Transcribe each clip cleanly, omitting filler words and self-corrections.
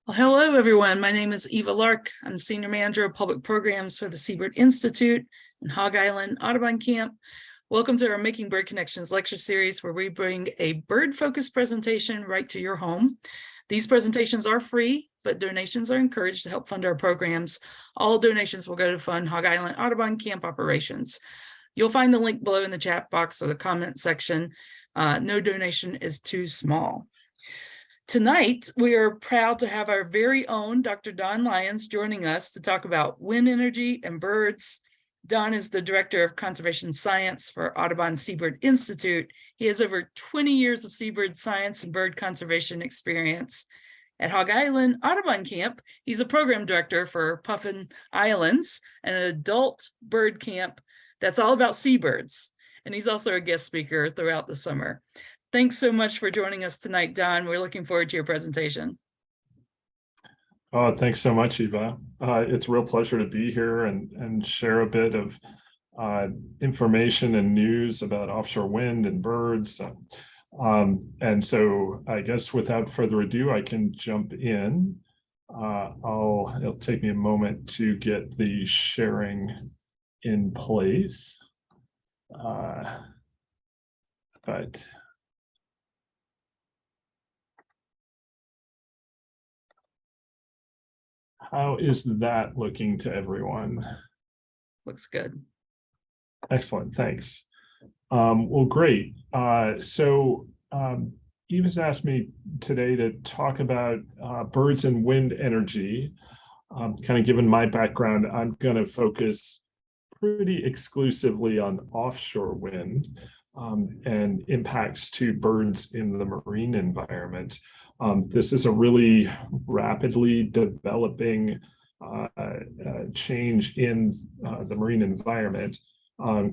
Well, hello, everyone. My name is Eva Lark. I'm the Senior Manager of Public Programs for the Seabird Institute and Hog Island Audubon Camp. Welcome to our Making Bird Connections lecture series, where we bring a bird-focused presentation right to your home. These presentations are free, but donations are encouraged to help fund our programs. All donations will go to fund Hog Island Audubon Camp operations. You'll find the link below in the chat box or the comment section. No donation is too small. Tonight, we are proud to have our very own Dr. Don Lyons joining us to talk about wind energy and birds. Don is the Director of Conservation Science for Audubon Seabird Institute. He has over 20 years of seabird science and bird conservation experience. At Hog Island Audubon Camp, he's a program director for Puffin Islands, an adult bird camp that's all about seabirds. And he's also a guest speaker throughout the summer. Thanks so much for joining us tonight, Don. We're looking forward to your presentation. Oh, thanks so much, Eva. It's a real pleasure to be here and share a bit of information and news about offshore wind and birds. And so I guess without further ado, I can jump in. It'll take me a moment to get the sharing in place. But how is that looking to everyone? Looks good. Excellent, thanks. Well, great. Eva's asked me today to talk about birds and wind energy. Kind of given my background, I'm going to focus pretty exclusively on offshore wind and impacts to birds in the marine environment. This is a really rapidly developing change in the marine environment. Well,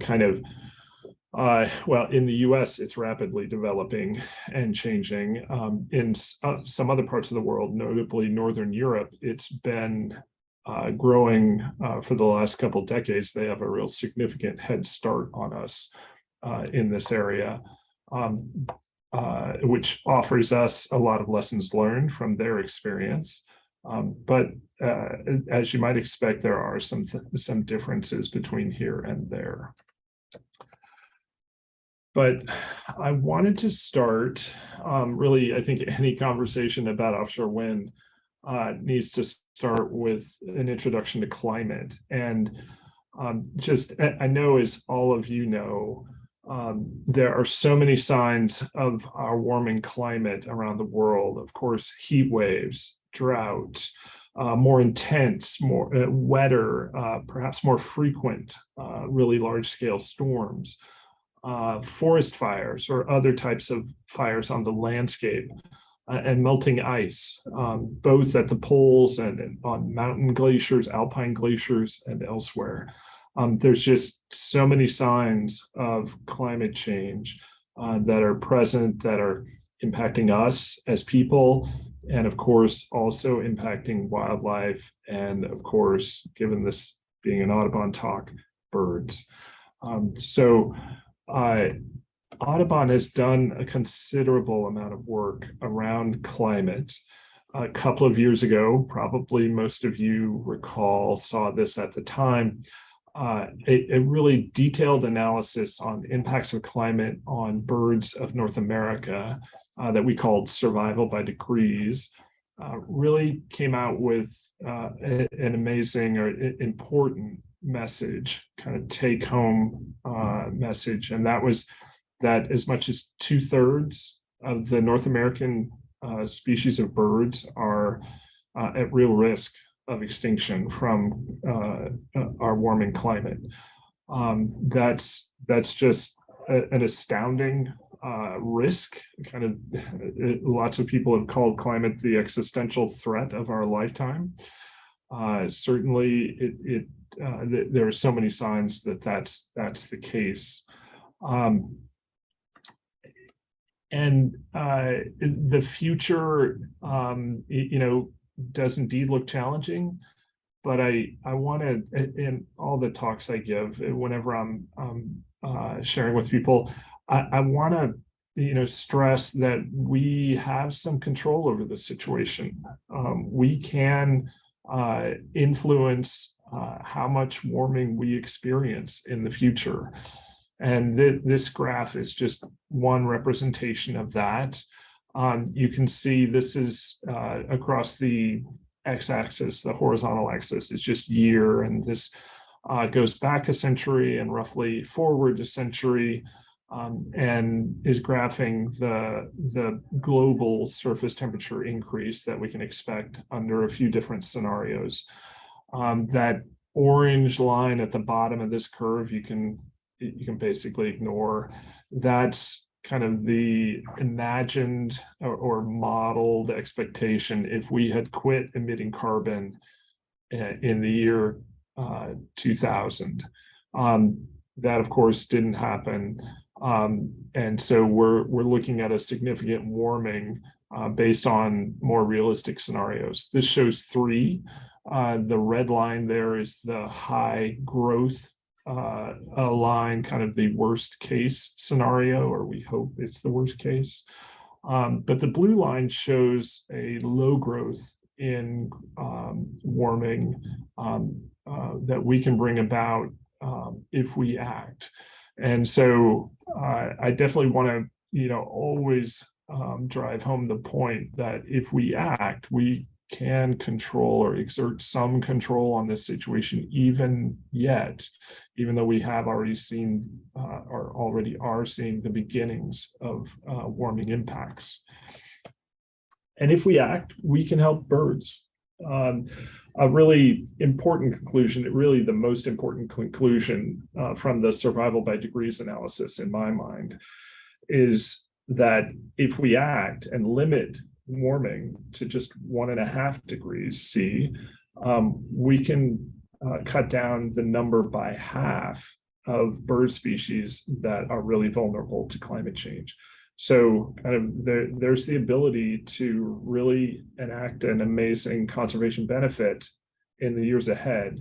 in the US, it's rapidly developing and changing. In some other parts of the world, notably Northern Europe, it's been growing for the last couple decades. They have a real significant head start on us in this area. Which offers us a lot of lessons learned from their experience. But as you might expect, there are some differences between here and there. But I wanted to start, really, I think any conversation about offshore wind needs to start with an introduction to climate. And I know, as all of you know, there are so many signs of our warming climate around the world. Of course, heat waves, drought, more intense, more wetter, perhaps more frequent, really large-scale storms, forest fires or other types of fires on the landscape, and melting ice, both at the poles and on mountain glaciers, alpine glaciers, and elsewhere. There's just so many signs of climate change that are present, that are impacting us as people, and of course, also impacting wildlife, and of course, given this being an Audubon talk, birds. Audubon has done a considerable amount of work around climate. A couple of years ago, probably most of you saw this at the time, a really detailed analysis on impacts of climate on birds of North America that we called Survival by Degrees, really came out with an amazing or important message, kind of take-home message, and that was that as much as 2/3 of the North American species of birds are at real risk of extinction from our warming climate. That's just an astounding risk. Kind of lots of people have called climate the existential threat of our lifetime. Certainly, there are so many signs that that's the case. And the future, does indeed look challenging, but I want to, in all the talks I give, whenever I'm sharing with people, I want to stress that we have some control over the situation. We can influence how much warming we experience in the future. And this graph is just one representation of that. You can see this is across the x-axis, the horizontal axis is just year, and this goes back a century and roughly forward a century, and is graphing the global surface temperature increase that we can expect under a few different scenarios. That orange line at the bottom of this curve, you can basically ignore. That's kind of the imagined or modeled expectation if we had quit emitting carbon in the year 2000. That of course didn't happen. And so we're looking at a significant warming based on more realistic scenarios. This shows three. The red line there is the high growth line, kind of the worst case scenario, or we hope it's the worst case. But the blue line shows a low growth in warming that we can bring about if we act. And so I definitely want to, always drive home the point that if we act, we can control or exert some control on this situation even though we have already seen or already are seeing the beginnings of warming impacts. And if we act, we can help birds. A really important conclusion, really the most important conclusion from the survival by degrees analysis in my mind, is that if we act and limit warming to just 1.5 degrees C, we can cut down the number by half of bird species that are really vulnerable to climate change. So kind of there's the ability to really enact an amazing conservation benefit in the years ahead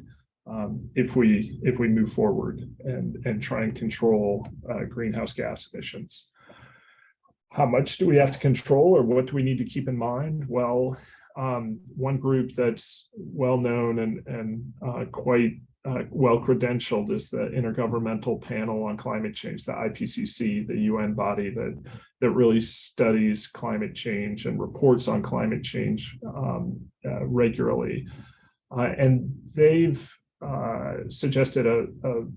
if we move forward and try and control greenhouse gas emissions. How much do we have to control, or what do we need to keep in mind? Well, one group that's well known and quite well credentialed is the Intergovernmental Panel on Climate Change, the IPCC, the UN body that really studies climate change and reports on climate change regularly. And they've suggested an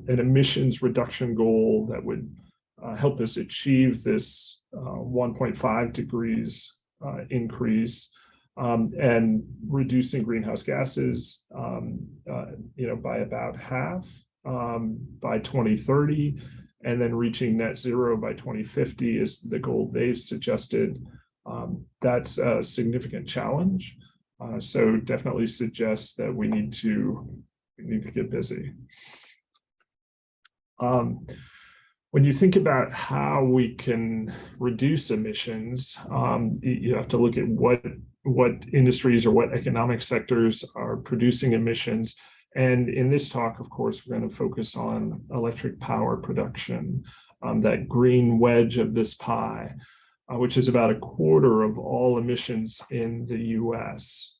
emissions reduction goal that would help us achieve this 1.5 degrees increase and reducing greenhouse gases, by about half by 2030, and then reaching net zero by 2050 is the goal they've suggested. That's a significant challenge. So definitely suggests that we need to get busy. When you think about how we can reduce emissions, you have to look at what industries or what economic sectors are producing emissions. And in this talk, of course, we're going to focus on electric power production, that green wedge of this pie, which is about 1/4 of all emissions in the US.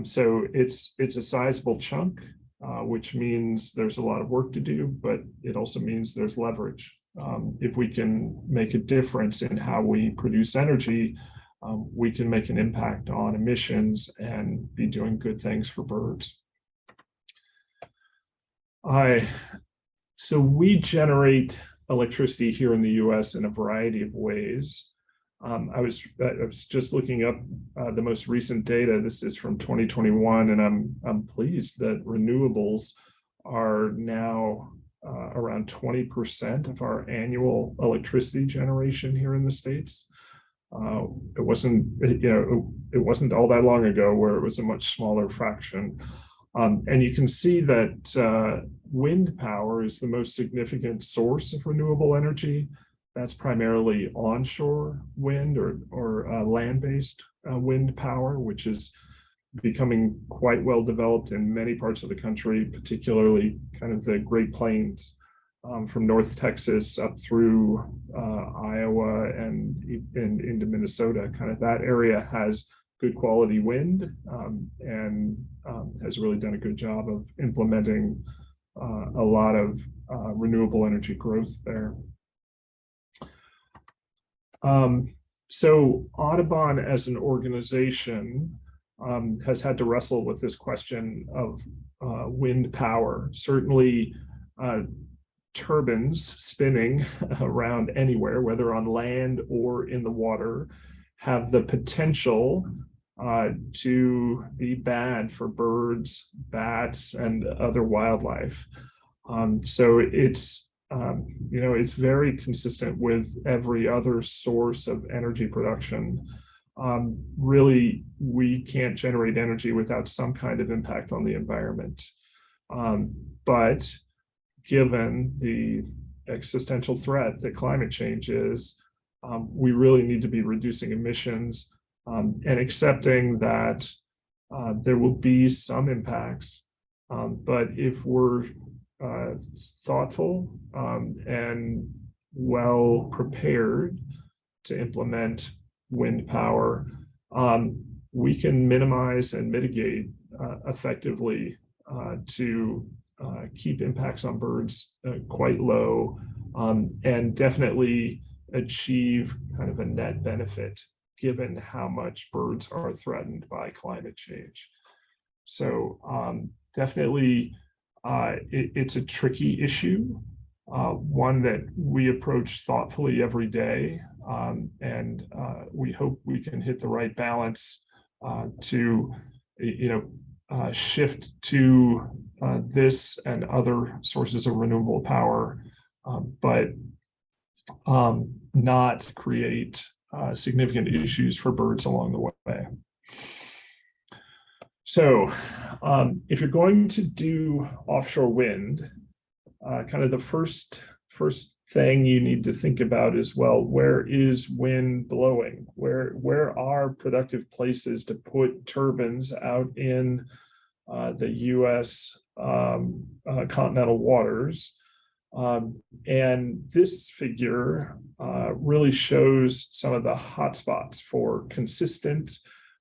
So it's a sizable chunk, which means there's a lot of work to do, but it also means there's leverage. If we can make a difference in how we produce energy, we can make an impact on emissions and be doing good things for birds. So we generate electricity here in the US in a variety of ways. I was just looking up the most recent data. This is from 2021, and I'm pleased that renewables are now around 20% of our annual electricity generation here in the States. It wasn't all that long ago where it was a much smaller fraction. And you can see that wind power is the most significant source of renewable energy. That's primarily onshore wind or land-based wind power, which is becoming quite well developed in many parts of the country, particularly kind of the Great Plains. from North Texas up through Iowa and into Minnesota. Kind of that area has good quality wind and has really done a good job of implementing a lot of renewable energy growth there. So Audubon as an organization has had to wrestle with this question of wind power. Certainly turbines spinning around anywhere, whether on land or in the water, have the potential to be bad for birds, bats, and other wildlife. So it's it's very consistent with every other source of energy production. Really, we can't generate energy without some kind of impact on the environment. But given the existential threat that climate change is, we really need to be reducing emissions and accepting that there will be some impacts. But if we're thoughtful and well prepared to implement wind power, we can minimize and mitigate effectively to keep impacts on birds quite low and definitely achieve kind of a net benefit given how much birds are threatened by climate change. So definitely it's a tricky issue, one that we approach thoughtfully every day, and we hope we can hit the right balance to shift to this and other sources of renewable power, but not create significant issues for birds along the way. So if you're going to do offshore wind, kind of the first thing you need to think about is, well, where is wind blowing? Where are productive places to put turbines out in the US continental waters? And this figure really shows some of the hotspots for consistent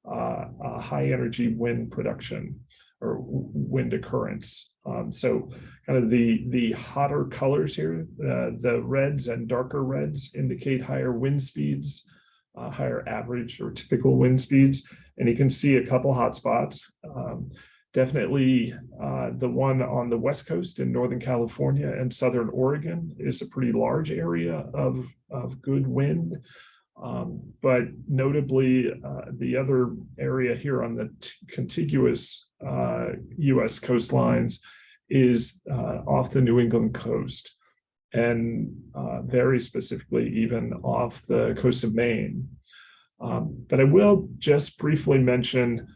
high energy wind production or wind occurrence. So kind of the hotter colors here, the reds and darker reds indicate higher wind speeds, higher average or typical wind speeds. And you can see a couple hotspots. Definitely the one on the West Coast in Northern California and Southern Oregon is a pretty large area of good wind. But notably, the other area here on the contiguous US coastlines is off the New England coast, and very specifically even off the coast of Maine. But I will just briefly mention,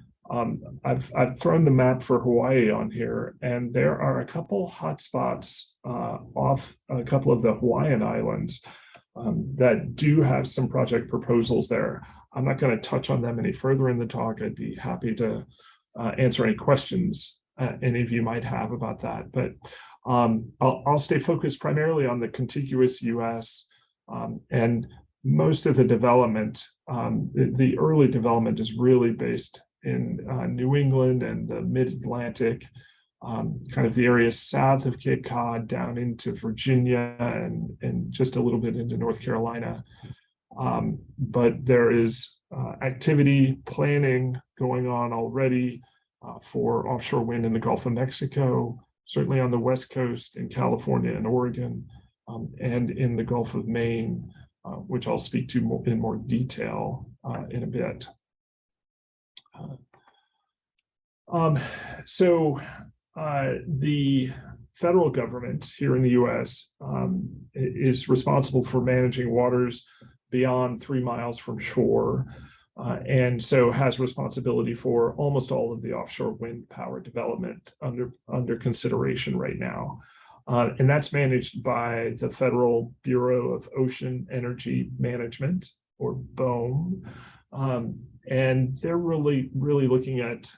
I've thrown the map for Hawaii on here, and there are a couple hotspots off a couple of the Hawaiian islands that do have some project proposals there. I'm not going to touch on them any further in the talk. I'd be happy to answer any questions any of you might have about that. But I'll stay focused primarily on the contiguous US, and most of the development, the early development is really based in New England and the mid-Atlantic, kind of the areas south of Cape Cod down into Virginia and just a little bit into North Carolina. But there is activity planning going on already for offshore wind in the Gulf of Mexico, certainly on the West Coast in California and Oregon, and in the Gulf of Maine, which I'll speak to in more detail in a bit. So the federal government here in the US is responsible for managing waters beyond 3 miles from shore, and so has responsibility for almost all of the offshore wind power development under consideration right now. And that's managed by the Federal Bureau of Ocean Energy Management, or BOEM. And they're really looking at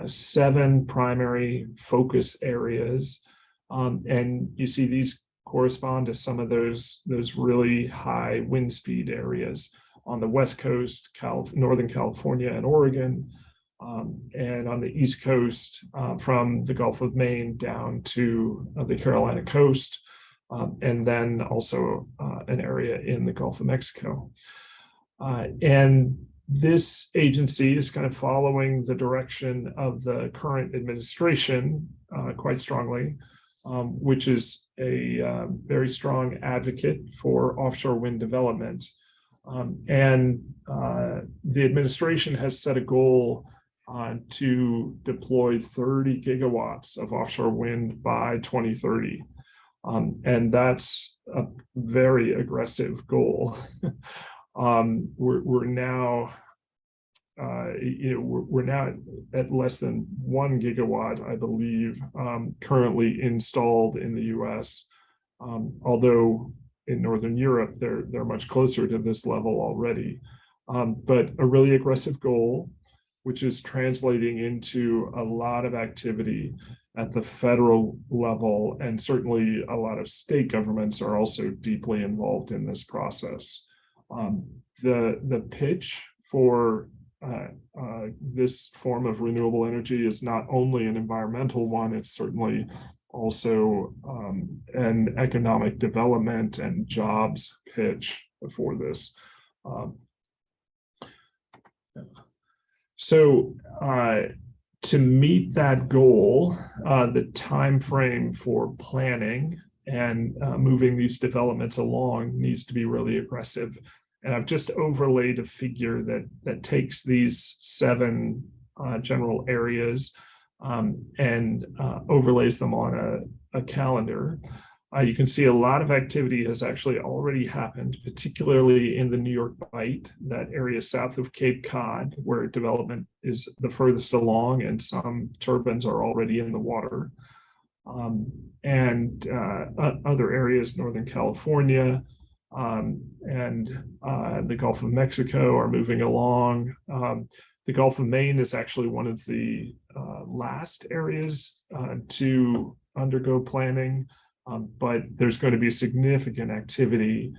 7 primary focus areas. And you see these correspond to some of those really high wind speed areas on the West Coast, Northern California and Oregon, and on the East Coast from the Gulf of Maine down to the Carolina coast, and then also an area in the Gulf of Mexico. And this agency is kind of following the direction of the current administration quite strongly, which is a very strong advocate for offshore wind development. And the administration has set a goal to deploy 30 gigawatts of offshore wind by 2030. And that's a very aggressive goal. We're now we're now at less than 1 gigawatt, I believe, currently installed in the U.S. Although in Northern Europe they're much closer to this level already. But a really aggressive goal, which is translating into a lot of activity at the federal level, and certainly a lot of state governments are also deeply involved in this process. The pitch for this form of renewable energy is not only an environmental one, it's certainly also an economic development and jobs pitch for this. So to meet that goal, the time frame for planning and moving these developments along needs to be really aggressive. And I've just overlaid a figure that takes these 7 general areas and overlays them on a calendar. You can see a lot of activity has actually already happened, particularly in the New York Bight, that area south of Cape Cod, where development is the furthest along and some turbines are already in the water. And other areas, Northern California, and the Gulf of Mexico are moving along. The Gulf of Maine is actually one of the last areas to undergo planning, but there's going to be significant activity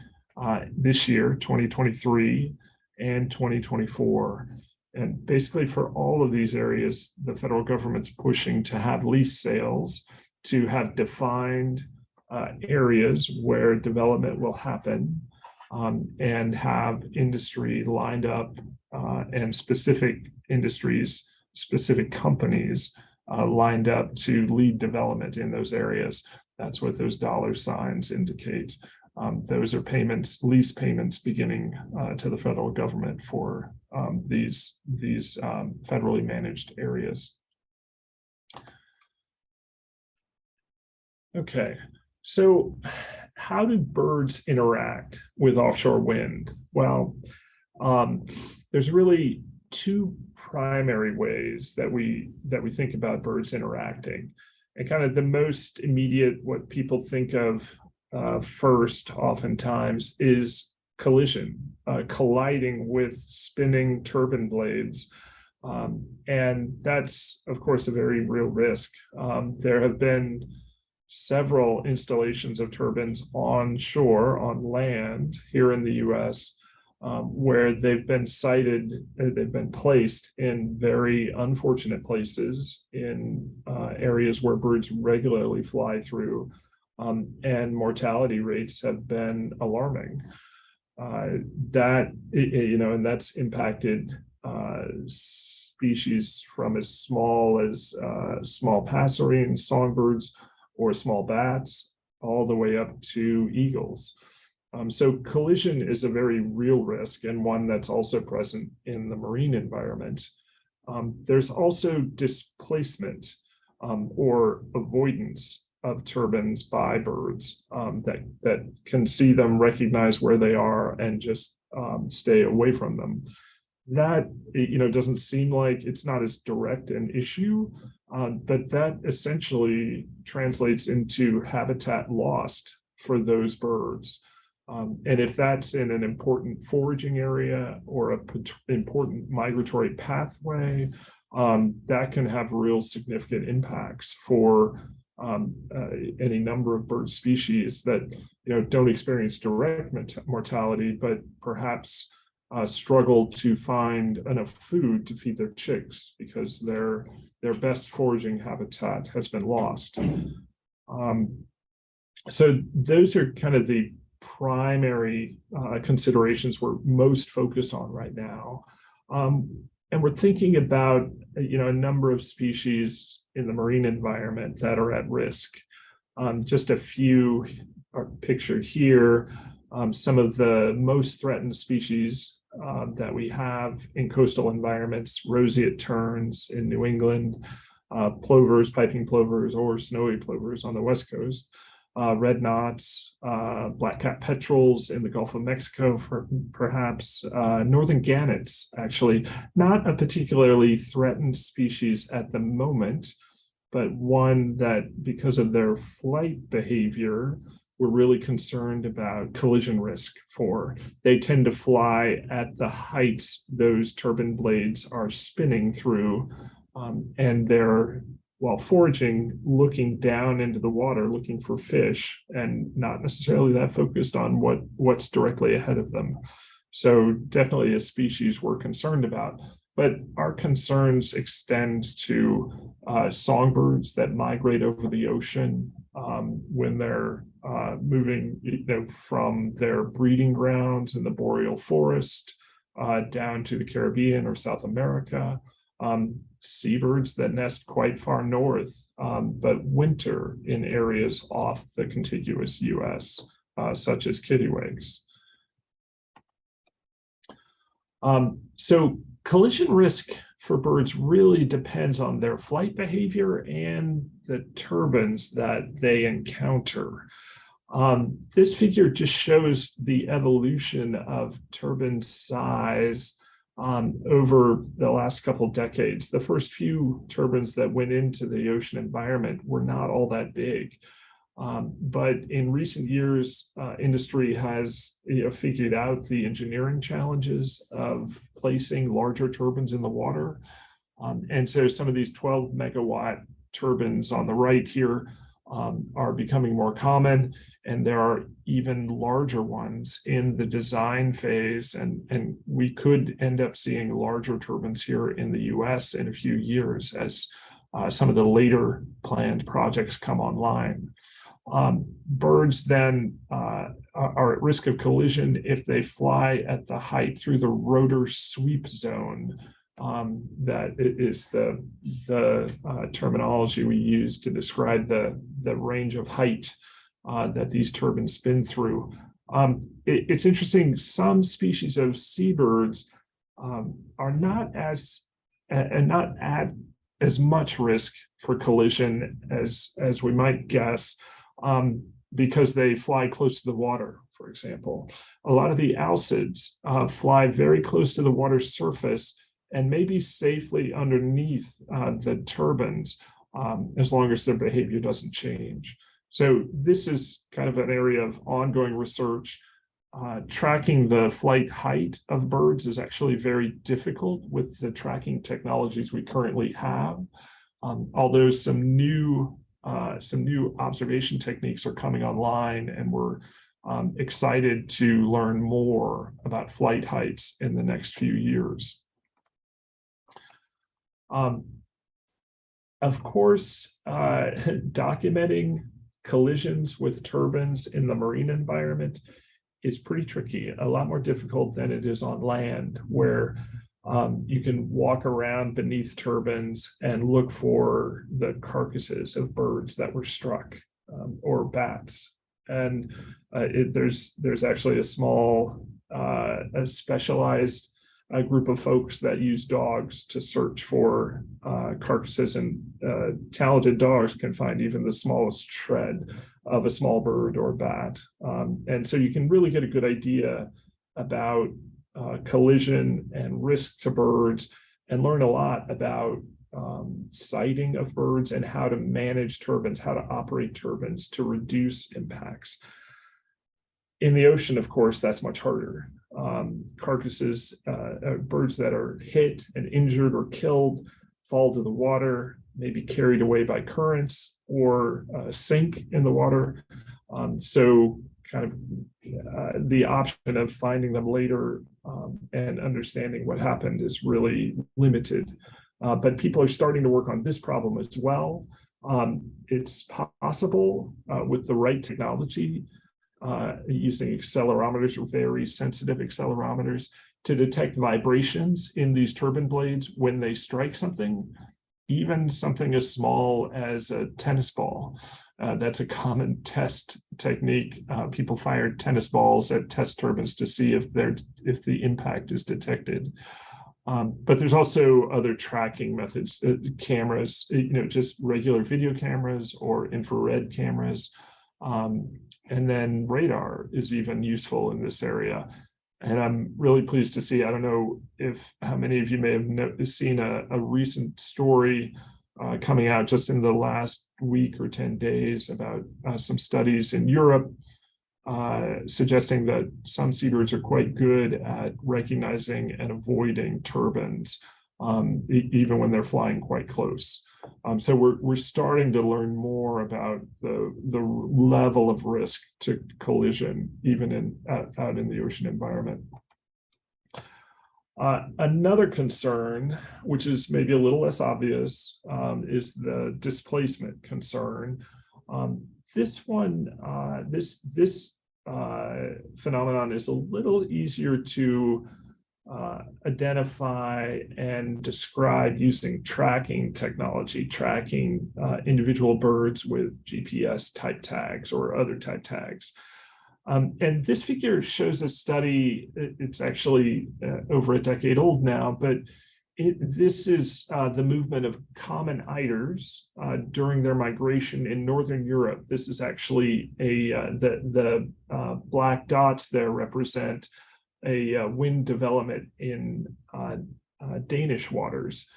this year, 2023 and 2024. And basically for all of these areas, the federal government's pushing to have lease sales, to have defined areas where development will happen, and have industry lined up and specific industries, specific companies lined up to lead development in those areas. That's what those dollar signs indicate. Those are payments, lease payments beginning to the federal government for these federally managed areas. Okay. So how do birds interact with offshore wind? Well, there's really 2 primary ways that we think about birds interacting. And kind of the most immediate, what people think of first oftentimes is collision, colliding with spinning turbine blades. And that's, of course, a very real risk. There have been several installations of turbines on shore, on land here in the US, where they've been placed in very unfortunate places in areas where birds regularly fly through, and mortality rates have been alarming. And that's impacted species from as small as small passerines, songbirds, or small bats, all the way up to eagles. So collision is a very real risk, and one that's also present in the marine environment. There's also displacement or avoidance of turbines by birds that can see them, recognize where they are, and just stay away from them. That doesn't seem like it's not as direct an issue, but that essentially translates into habitat lost for those birds. And if that's in an important foraging area or an important migratory pathway, that can have real significant impacts for any number of bird species that don't experience direct mortality, but perhaps struggle to find enough food to feed their chicks because their best foraging habitat has been lost. So those are kind of the primary considerations we're most focused on right now. And we're thinking about a number of species in the marine environment that are at risk. Just a few are pictured here. Some of the most threatened species that we have in coastal environments: roseate terns in New England, plovers, piping plovers, or snowy plovers on the West Coast, red knots, black-capped petrels in the Gulf of Mexico, perhaps northern gannets, actually not a particularly threatened species at the moment, but one that, because of their flight behavior, we're really concerned about collision risk for. They tend to fly at the heights those turbine blades are spinning through, and they're, while foraging, looking down into the water, looking for fish, and not necessarily that focused on what's directly ahead of them. So definitely a species we're concerned about. But our concerns extend to songbirds that migrate over the ocean when they're moving from their breeding grounds in the boreal forest down to the Caribbean or South America. Seabirds that nest quite far north, but winter in areas off the contiguous US, such as kittiwakes. So collision risk for birds really depends on their flight behavior and the turbines that they encounter. This figure just shows the evolution of turbine size over the last couple of decades. The first few turbines that went into the ocean environment were not all that big. But in recent years, industry has figured out the engineering challenges of placing larger turbines in the water. And so some of these 12 megawatt turbines on the right here are becoming more common, and there are even larger ones in the design phase, and we could end up seeing larger turbines here in the US in a few years as some of the later planned projects come online. Birds then are at risk of collision if they fly at the height through the rotor sweep zone. That is the terminology we use to describe the range of height that these turbines spin through. It's interesting, some species of seabirds are not at as much risk for collision as we might guess, because they fly close to the water, for example. A lot of the alcids fly very close to the water's surface and maybe safely underneath the turbines, as long as their behavior doesn't change. So this is kind of an area of ongoing research. Tracking the flight height of birds is actually very difficult with the tracking technologies we currently have. Although some new observation techniques are coming online, and we're excited to learn more about flight heights in the next few years. Of course, documenting collisions with turbines in the marine environment is pretty tricky, a lot more difficult than it is on land, where you can walk around beneath turbines and look for the carcasses of birds that were struck, or bats. And there's actually a small, a specialized group of folks that use dogs to search for carcasses, and talented dogs can find even the smallest shred of a small bird or bat. And so you can really get a good idea about collision and risk to birds, and learn a lot about sighting of birds and how to manage turbines, how to operate turbines to reduce impacts. In the ocean, of course, that's much harder. Carcasses, birds that are hit and injured or killed fall to the water. maybe carried away by currents or sink in the water. So kind of the option of finding them later and understanding what happened is really limited. But people are starting to work on this problem as well. It's possible with the right technology, using accelerometers or very sensitive accelerometers to detect vibrations in these turbine blades when they strike something, even something as small as a tennis ball. That's a common test technique. People fire tennis balls at test turbines to see if the impact is detected. But there's also other tracking methods, cameras, just regular video cameras or infrared cameras. And then radar is even useful in this area. And I'm really pleased to see, I don't know how many of you may have seen a recent story coming out just in the last week or 10 days about some studies in Europe suggesting that some seabirds are quite good at recognizing and avoiding turbines, even when they're flying quite close. So we're starting to learn more about the level of risk to collision, even out in the ocean environment. Another concern, which is maybe a little less obvious, is the displacement concern. This phenomenon is a little easier to identify and describe using tracking technology, tracking individual birds with GPS type tags or other type tags. And this figure shows a study, it's actually over a decade old now, but this is the movement of common eiders during their migration in Northern Europe. This is actually the black dots there represent a wind development in Danish waters.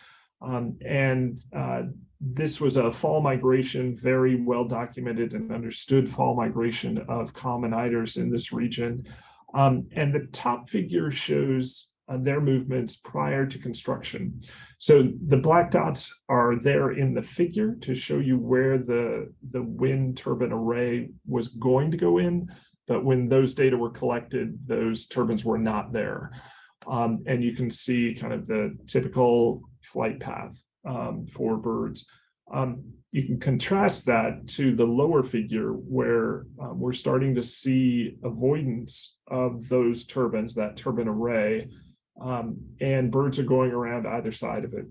This was a fall migration, very well documented and understood fall migration of common eiders in this region. And the top figure shows their movements prior to construction. So the black dots are there in the figure to show you where the wind turbine array was going to go in, but when those data were collected, those turbines were not there. And you can see kind of the typical flight path for birds. You can contrast that to the lower figure where we're starting to see avoidance of those turbines, that turbine array, and birds are going around either side of it.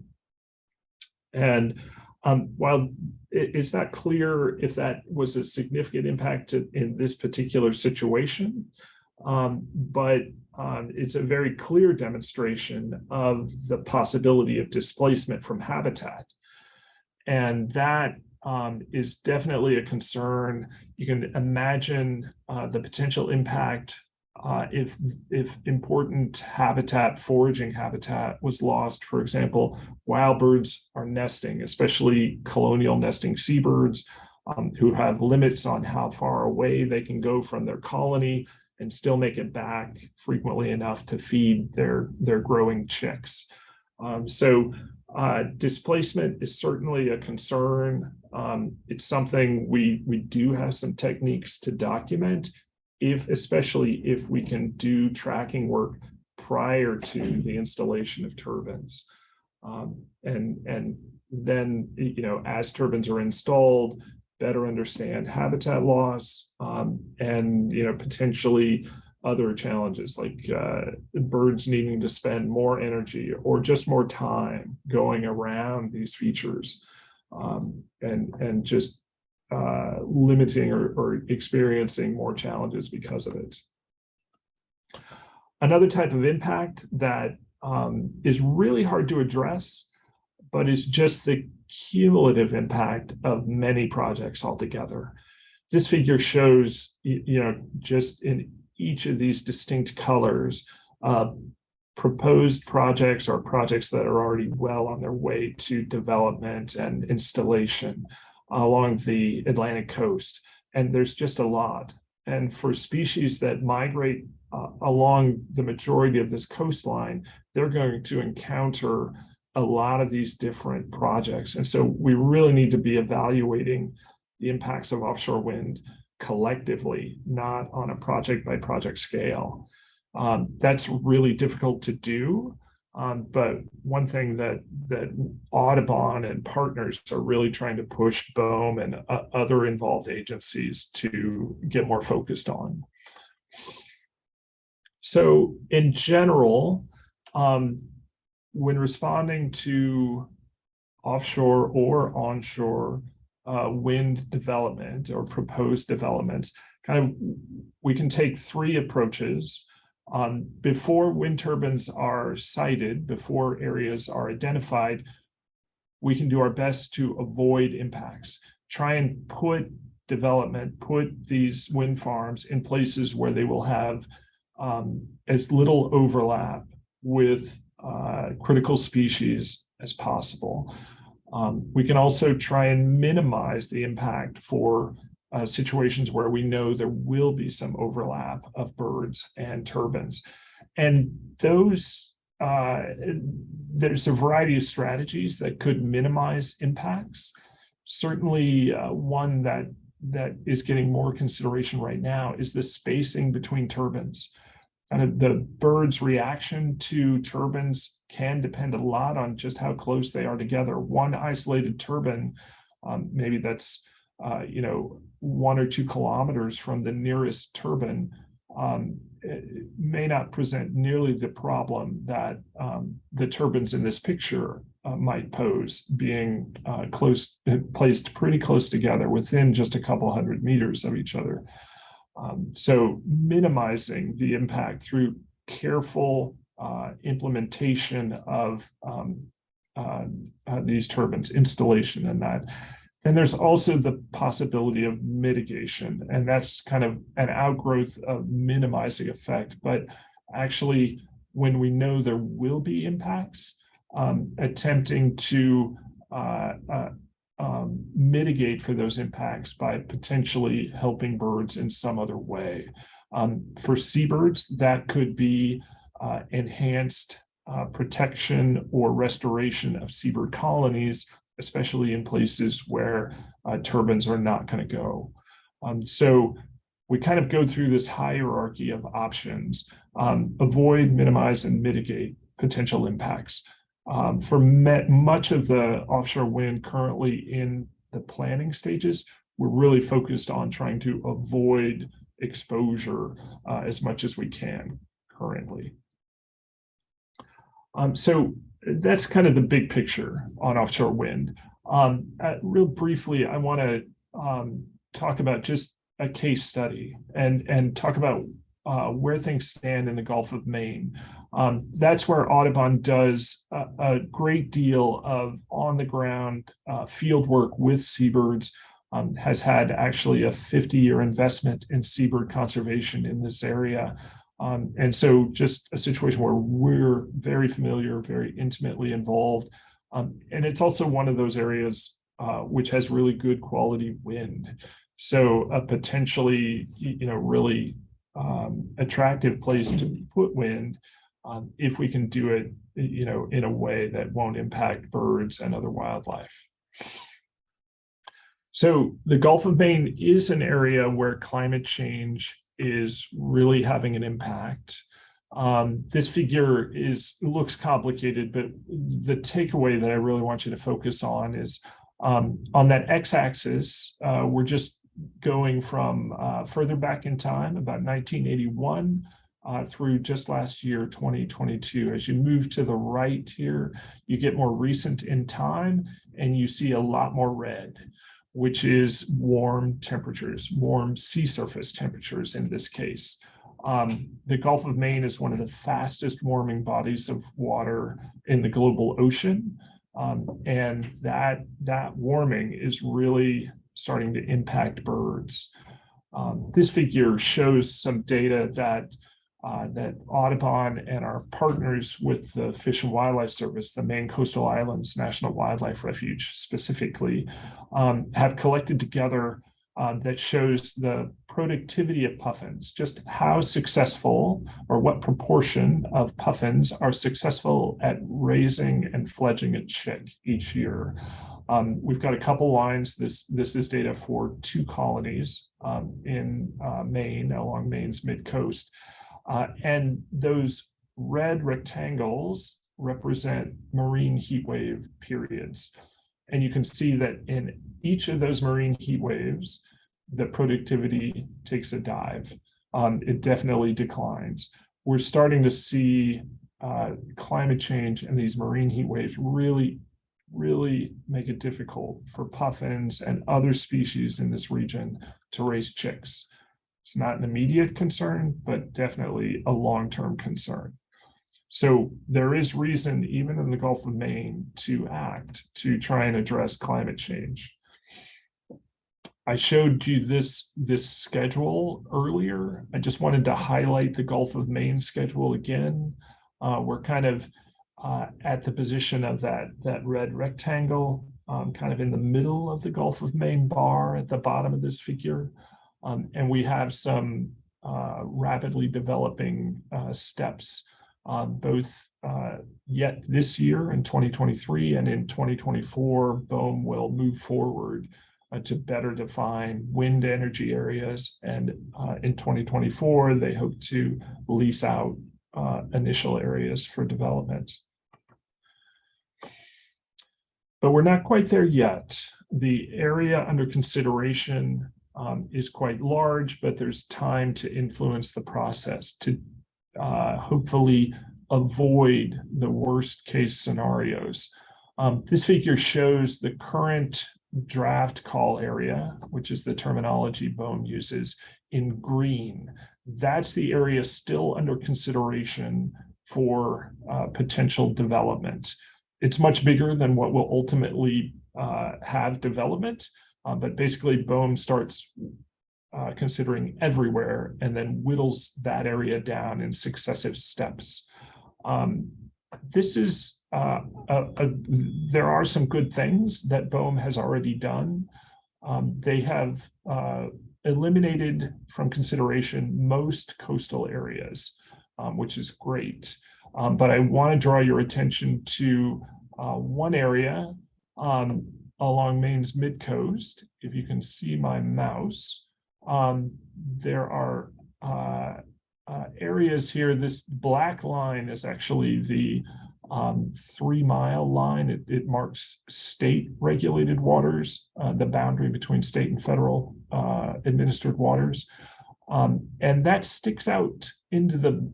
And while it's not clear if that was a significant impact in this particular situation, but it's a very clear demonstration of the possibility of displacement from habitat. And that is definitely a concern. You can imagine the potential impact if important habitat, foraging habitat was lost, for example, while birds are nesting, especially colonial nesting seabirds who have limits on how far away they can go from their colony and still make it back frequently enough to feed their growing chicks. So displacement is certainly a concern. It's something we do have some techniques to document, especially if we can do tracking work prior to the installation of turbines. And then, as turbines are installed, better understand habitat loss and, potentially other challenges like birds needing to spend more energy or just more time going around these features and just limiting or experiencing more challenges because of it. Another type of impact that is really hard to address, but is just the cumulative impact of many projects altogether. This figure shows, just in each of these distinct colors, proposed projects or projects that are already well on their way to development and installation along the Atlantic coast. And there's just a lot. And for species that migrate along the majority of this coastline, they're going to encounter a lot of these different projects. And so we really need to be evaluating the impacts of offshore wind collectively, not on a project by project scale. That's really difficult to do. But one thing that Audubon and partners are really trying to push BOEM and other involved agencies to get more focused on. So in general, when responding to offshore or onshore wind development or proposed developments, we can take three approaches. Before wind turbines are sited, before areas are identified, we can do our best to avoid impacts. Try and put these wind farms in places where they will have as little overlap with critical species as possible. We can also try and minimize the impact for situations where we know there will be some overlap of birds and turbines. And those, there's a variety of strategies that could minimize impacts. Certainly one that is getting more consideration right now is the spacing between turbines. The bird's reaction to turbines can depend a lot on just how close they are together. One isolated turbine, maybe that's 1 or 2 kilometers from the nearest turbine, may not present nearly the problem that the turbines in this picture might pose, being placed pretty close together within just a couple hundred meters of each other. So minimizing the impact through careful implementation of these turbines, installation and that. And there's also the possibility of mitigation, and that's kind of an outgrowth of minimizing effect. But actually, when we know there will be impacts, attempting to mitigate for those impacts by potentially helping birds in some other way. For seabirds, that could be enhanced protection or restoration of seabird colonies, especially in places where turbines are not going to go. So we kind of go through this hierarchy of options: avoid, minimize, and mitigate potential impacts. For much of the offshore wind currently in the planning stages, we're really focused on trying to avoid exposure as much as we can currently. So that's kind of the big picture on offshore wind. Real briefly, I want to talk about just a case study and talk about where things stand in the Gulf of Maine. That's where Audubon does a great deal of on-the-ground field work with seabirds, has had actually a 50-year investment in seabird conservation in this area. And so just a situation where we're very familiar, very intimately involved. And it's also one of those areas which has really good quality wind. So a potentially, really attractive place to put wind if we can do it, in a way that won't impact birds and other wildlife. So the Gulf of Maine is an area where climate change is really having an impact. This figure looks complicated, but the takeaway that I really want you to focus on is on that x-axis, we're just going from further back in time, about 1981, through just last year, 2022. As you move to the right here, you get more recent in time, and you see a lot more red, which is warm temperatures, warm sea surface temperatures in this case. The Gulf of Maine is one of the fastest warming bodies of water in the global ocean. And that warming is really starting to impact birds. This figure shows some data that Audubon and our partners with the Fish and Wildlife Service, the Maine Coastal Islands National Wildlife Refuge specifically, have collected together that shows the productivity of puffins, just how successful or what proportion of puffins are successful at raising and fledging a chick each year. We've got a couple lines. This is data for 2 colonies in Maine, along Maine's mid-coast. And those red rectangles represent marine heat wave periods. And you can see that in each of those marine heat waves, the productivity takes a dive. It definitely declines. We're starting to see climate change and these marine heat waves really make it difficult for puffins and other species in this region to raise chicks. It's not an immediate concern, but definitely a long-term concern. So there is reason, even in the Gulf of Maine, to act to try and address climate change. I showed you this schedule earlier. I just wanted to highlight the Gulf of Maine schedule again. We're kind of at the position of that red rectangle, kind of in the middle of the Gulf of Maine bar at the bottom of this figure. And we have some rapidly developing steps, both yet this year in 2023 and in 2024, BOEM will move forward to better define wind energy areas. And in 2024, they hope to lease out initial areas for development. But we're not quite there yet. The area under consideration is quite large, but there's time to influence the process to hopefully avoid the worst case scenarios. This figure shows the current draft call area, which is the terminology BOEM uses, in green. That's the area still under consideration for potential development. It's much bigger than what will ultimately have development, but basically BOEM starts considering everywhere and then whittles that area down in successive steps. This is there are some good things that BOEM has already done. They have eliminated from consideration most coastal areas, which is great. But I want to draw your attention to one area along Maine's mid-coast. If you can see my mouse, there are areas here. This black line is actually the 3-mile line. It marks state regulated waters, the boundary between state and federal administered waters. And that sticks out into the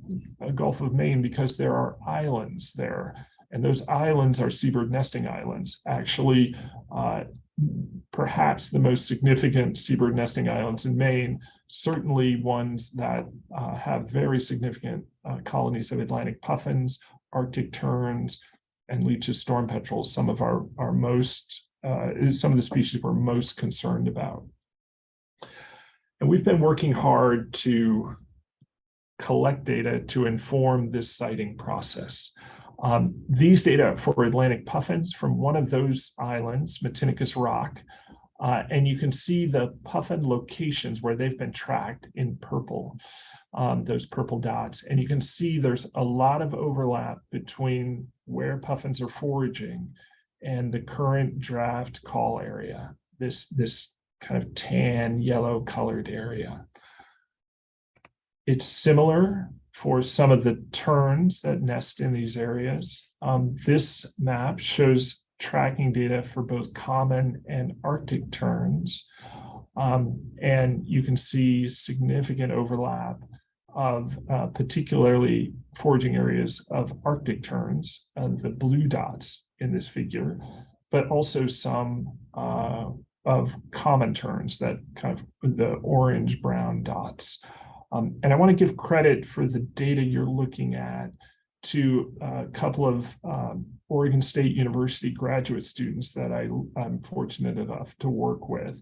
Gulf of Maine because there are islands there. And those islands are seabird nesting islands. Actually, perhaps the most significant seabird nesting islands in Maine, certainly ones that have very significant colonies of Atlantic puffins, Arctic terns, and Leach's storm petrels, some of our most, some of the species we're most concerned about. And we've been working hard to collect data to inform this siting process. These data for Atlantic puffins from one of those islands, Matinicus Rock, and you can see the puffin locations where they've been tracked in purple, those purple dots. And you can see there's a lot of overlap between where puffins are foraging and the current draft call area, this kind of tan yellow colored area. It's similar for some of the terns that nest in these areas. This map shows tracking data for both common and Arctic terns. And you can see significant overlap of particularly foraging areas of Arctic terns, the blue dots in this figure, but also some of common terns, that kind of the orange-brown dots. And I want to give credit for the data you're looking at to a couple of Oregon State University graduate students that I'm fortunate enough to work with.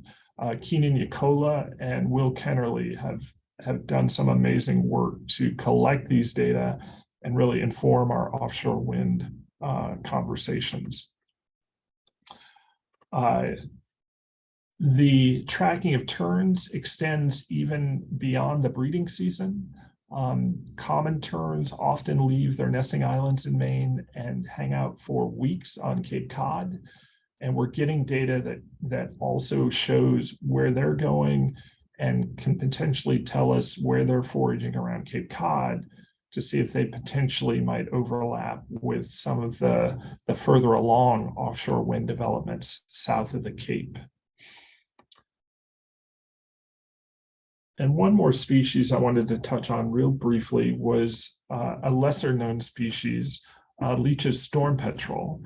Keenan Yakola and Will Kennerly have done some amazing work to collect these data and really inform our offshore wind conversations. The tracking of terns extends even beyond the breeding season. Common terns often leave their nesting islands in Maine and hang out for weeks on Cape Cod. And we're getting data that also shows where they're going and can potentially tell us where they're foraging around Cape Cod to see if they potentially might overlap with some of the further along offshore wind developments south of the Cape. And one more species I wanted to touch on real briefly was a lesser known species, Leach's storm petrel.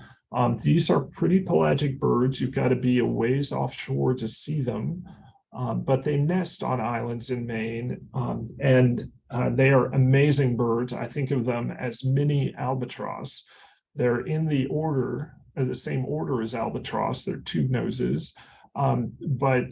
These are pretty pelagic birds. You've got to be a ways offshore to see them, but they nest on islands in Maine, and they are amazing birds. I think of them as mini albatross. They're in the same order as albatross. They're tube noses, but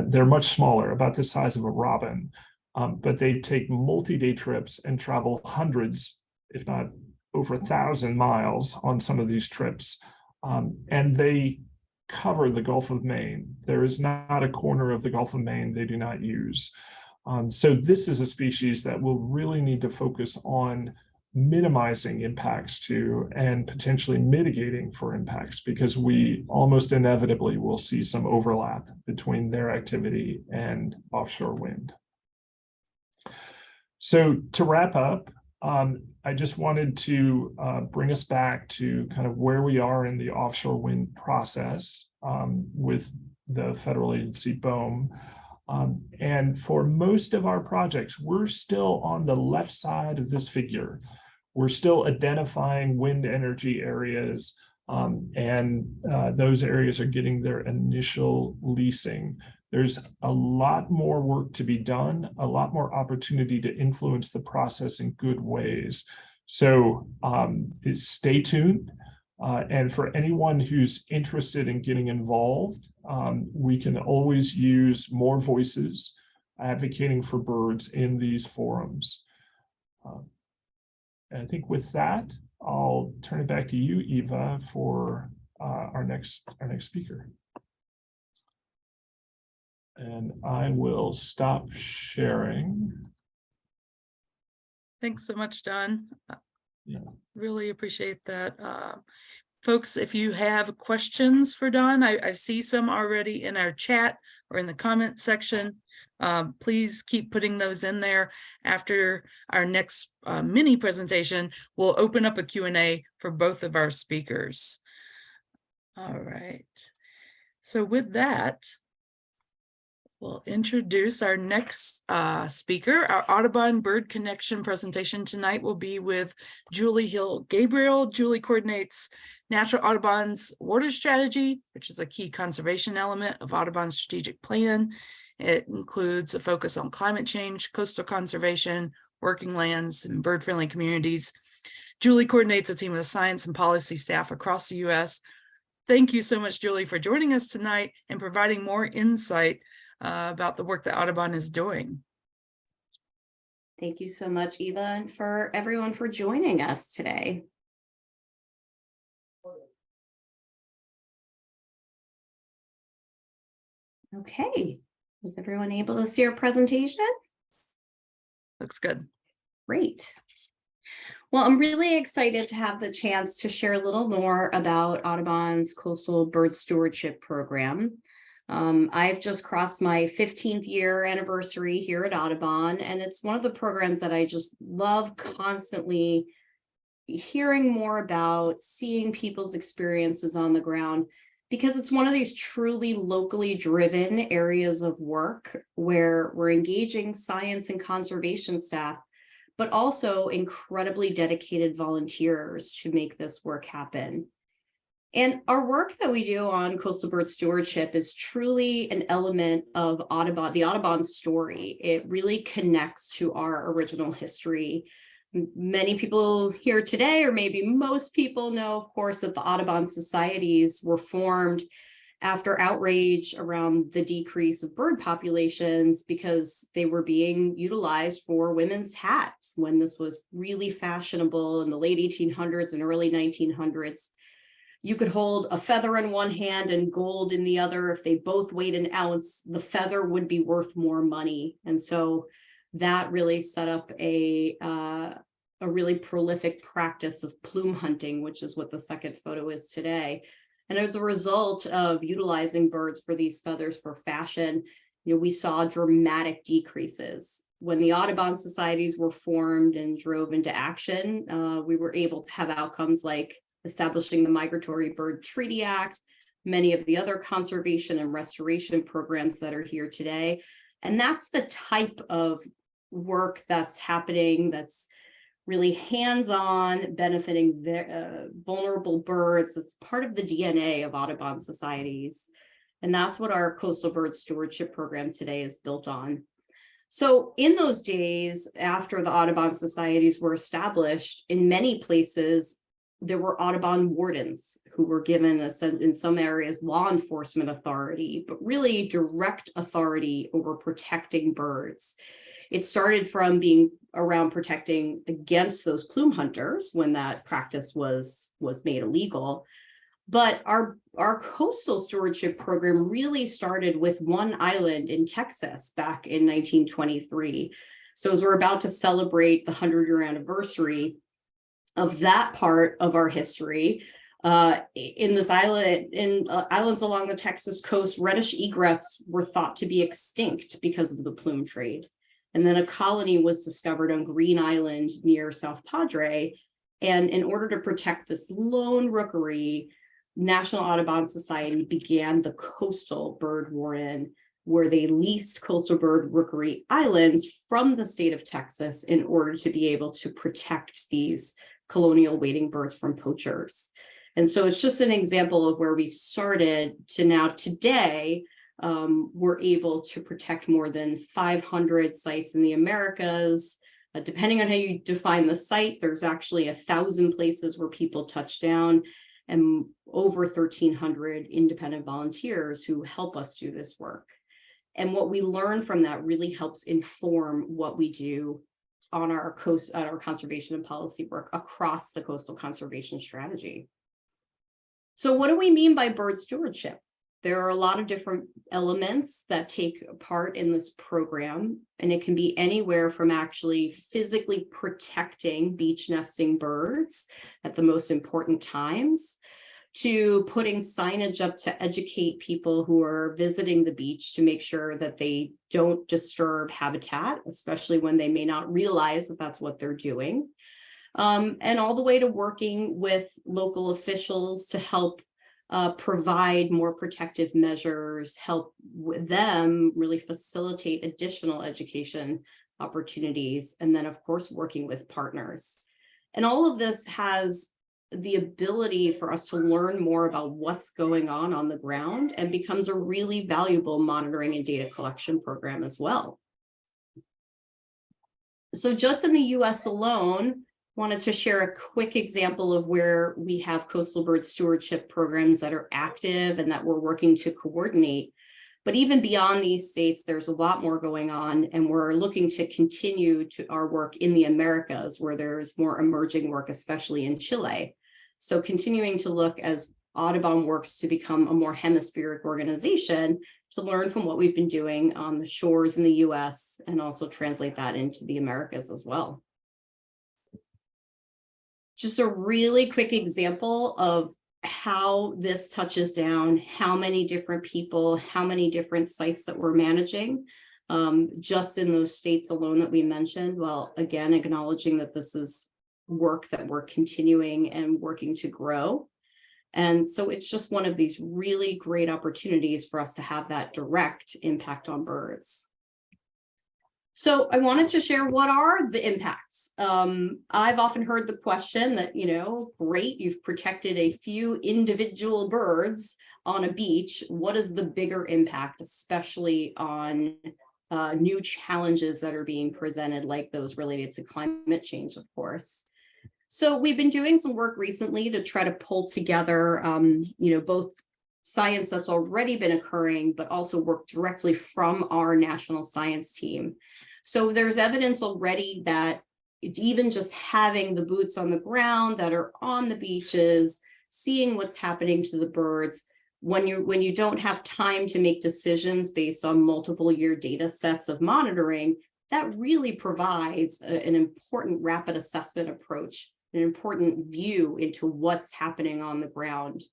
they're much smaller, about the size of a robin. But they take multi-day trips and travel hundreds, if not over 1,000 miles on some of these trips. And they cover the Gulf of Maine. There is not a corner of the Gulf of Maine they do not use. So this is a species that will really need to focus on minimizing impacts to and potentially mitigating for impacts, because we almost inevitably will see some overlap between their activity and offshore wind. So to wrap up, I just wanted to bring us back to kind of where we are in the offshore wind process with the federal agency BOEM. And for most of our projects, we're still on the left side of this figure. We're still identifying wind energy areas, and those areas are getting their initial leasing. There's a lot more work to be done, a lot more opportunity to influence the process in good ways. So stay tuned. And for anyone who's interested in getting involved, we can always use more voices advocating for birds in these forums. And I think with that, I'll turn it back to you, Eva, for our next speaker. And I will stop sharing. Thanks so much, Don. Yeah. Really appreciate that. Folks, if you have questions for Don, I see some already in our chat or in the comment section. Please keep putting those in there. After our next mini presentation, we'll open up a Q&A for both of our speakers. All right. So with that, we'll introduce our next speaker. Our Audubon Bird Connection presentation tonight will be with Julie Hill-Gabriel. Julie coordinates Natural Audubon's water strategy, which is a key conservation element of Audubon's strategic plan. It includes a focus on climate change, coastal conservation, working lands, and bird-friendly communities. Julie coordinates a team of science and policy staff across the U.S. Thank you so much, Julie, for joining us tonight and providing more insight about the work that Audubon is doing. Thank you so much, Eva, and for everyone for joining us today. Okay, is everyone able to see our presentation? Looks good. Great. Well, I'm really excited to have the chance to share a little more about Audubon's Coastal Bird Stewardship Program. I've just crossed my 15th year anniversary here at Audubon, and it's one of the programs that I just love constantly hearing more about, seeing people's experiences on the ground, because it's one of these truly locally driven areas of work where we're engaging science and conservation staff, but also incredibly dedicated volunteers to make this work happen. And our work that we do on coastal bird stewardship is truly an element of Audubon, the Audubon story. It really connects to our original history. Many people here today, or maybe most people know, of course, that the Audubon societies were formed after outrage around the decrease of bird populations because they were being utilized for women's hats when this was really fashionable in the late 1800s and early 1900s. you could hold a feather in one hand and gold in the other. If they both weighed an ounce, the feather would be worth more money. And so that really set up a really prolific practice of plume hunting, which is what the second photo is today. And as a result of utilizing birds for these feathers for fashion, we saw dramatic decreases. When the Audubon societies were formed and drove into action, we were able to have outcomes like establishing the Migratory Bird Treaty Act, many of the other conservation and restoration programs that are here today. And that's the type of work that's happening, that's really hands-on, benefiting vulnerable birds. It's part of the DNA of Audubon societies. And that's what our Coastal Bird Stewardship Program today is built on. So in those days, after the Audubon societies were established, in many places, there were Audubon wardens who were given, in some areas, law enforcement authority, but really direct authority over protecting birds. It started from being around protecting against those plume hunters when that practice was made illegal. But our coastal stewardship program really started with one island in Texas back in 1923. So as we're about to celebrate the 100-year anniversary of that part of our history, in this island, islands along the Texas coast, reddish egrets were thought to be extinct because of the plume trade. And then a colony was discovered on Green Island near South Padre. And in order to protect this lone rookery, National Audubon Society began the Coastal Bird Warden, where they leased coastal bird rookery islands from the state of Texas in order to be able to protect these colonial wading birds from poachers. And so it's just an example of where we've started to now today, we're able to protect more than 500 sites in the Americas. Depending on how you define the site, there's actually 1,000 places where people touch down and over 1,300 independent volunteers who help us do this work. And what we learn from that really helps inform what we do on our conservation and policy work across the coastal conservation strategy. So what do we mean by bird stewardship? There are a lot of different elements that take part in this program, and it can be anywhere from actually physically protecting beach nesting birds at the most important times, to putting signage up to educate people who are visiting the beach to make sure that they don't disturb habitat, especially when they may not realize that that's what they're doing, and all the way to working with local officials to help provide more protective measures, help with them really facilitate additional education opportunities, and then of course working with partners. And all of this has the ability for us to learn more about what's going on the ground, and becomes a really valuable monitoring and data collection program as well. So just in the US alone, wanted to share a quick example of where we have coastal bird stewardship programs that are active and that we're working to coordinate. But even beyond these states, there's a lot more going on, and we're looking to continue to our work in the Americas, where there's more emerging work, especially in Chile. So continuing to look as Audubon works to become a more hemispheric organization, to learn from what we've been doing on the shores in the US and also translate that into the Americas as well. Just a really quick example of how this touches down, how many different people, how many different sites that we're managing, just in those states alone that we mentioned. Well, again, acknowledging that this is work that we're continuing and working to grow. And so it's just one of these really great opportunities for us to have that direct impact on birds. So I wanted to share, what are the impacts? I've often heard the question that, great, you've protected a few individual birds on a beach. What is the bigger impact, especially on new challenges that are being presented, like those related to climate change, of course? So we've been doing some work recently to try to pull together, both science that's already been occurring, but also work directly from our national science team. So there's evidence already that even just having the boots on the ground that are on the beaches seeing what's happening to the birds. When you don't have time to make decisions based on multiple year data sets of monitoring, that really provides an important rapid assessment approach, an important view into what's happening on the ground.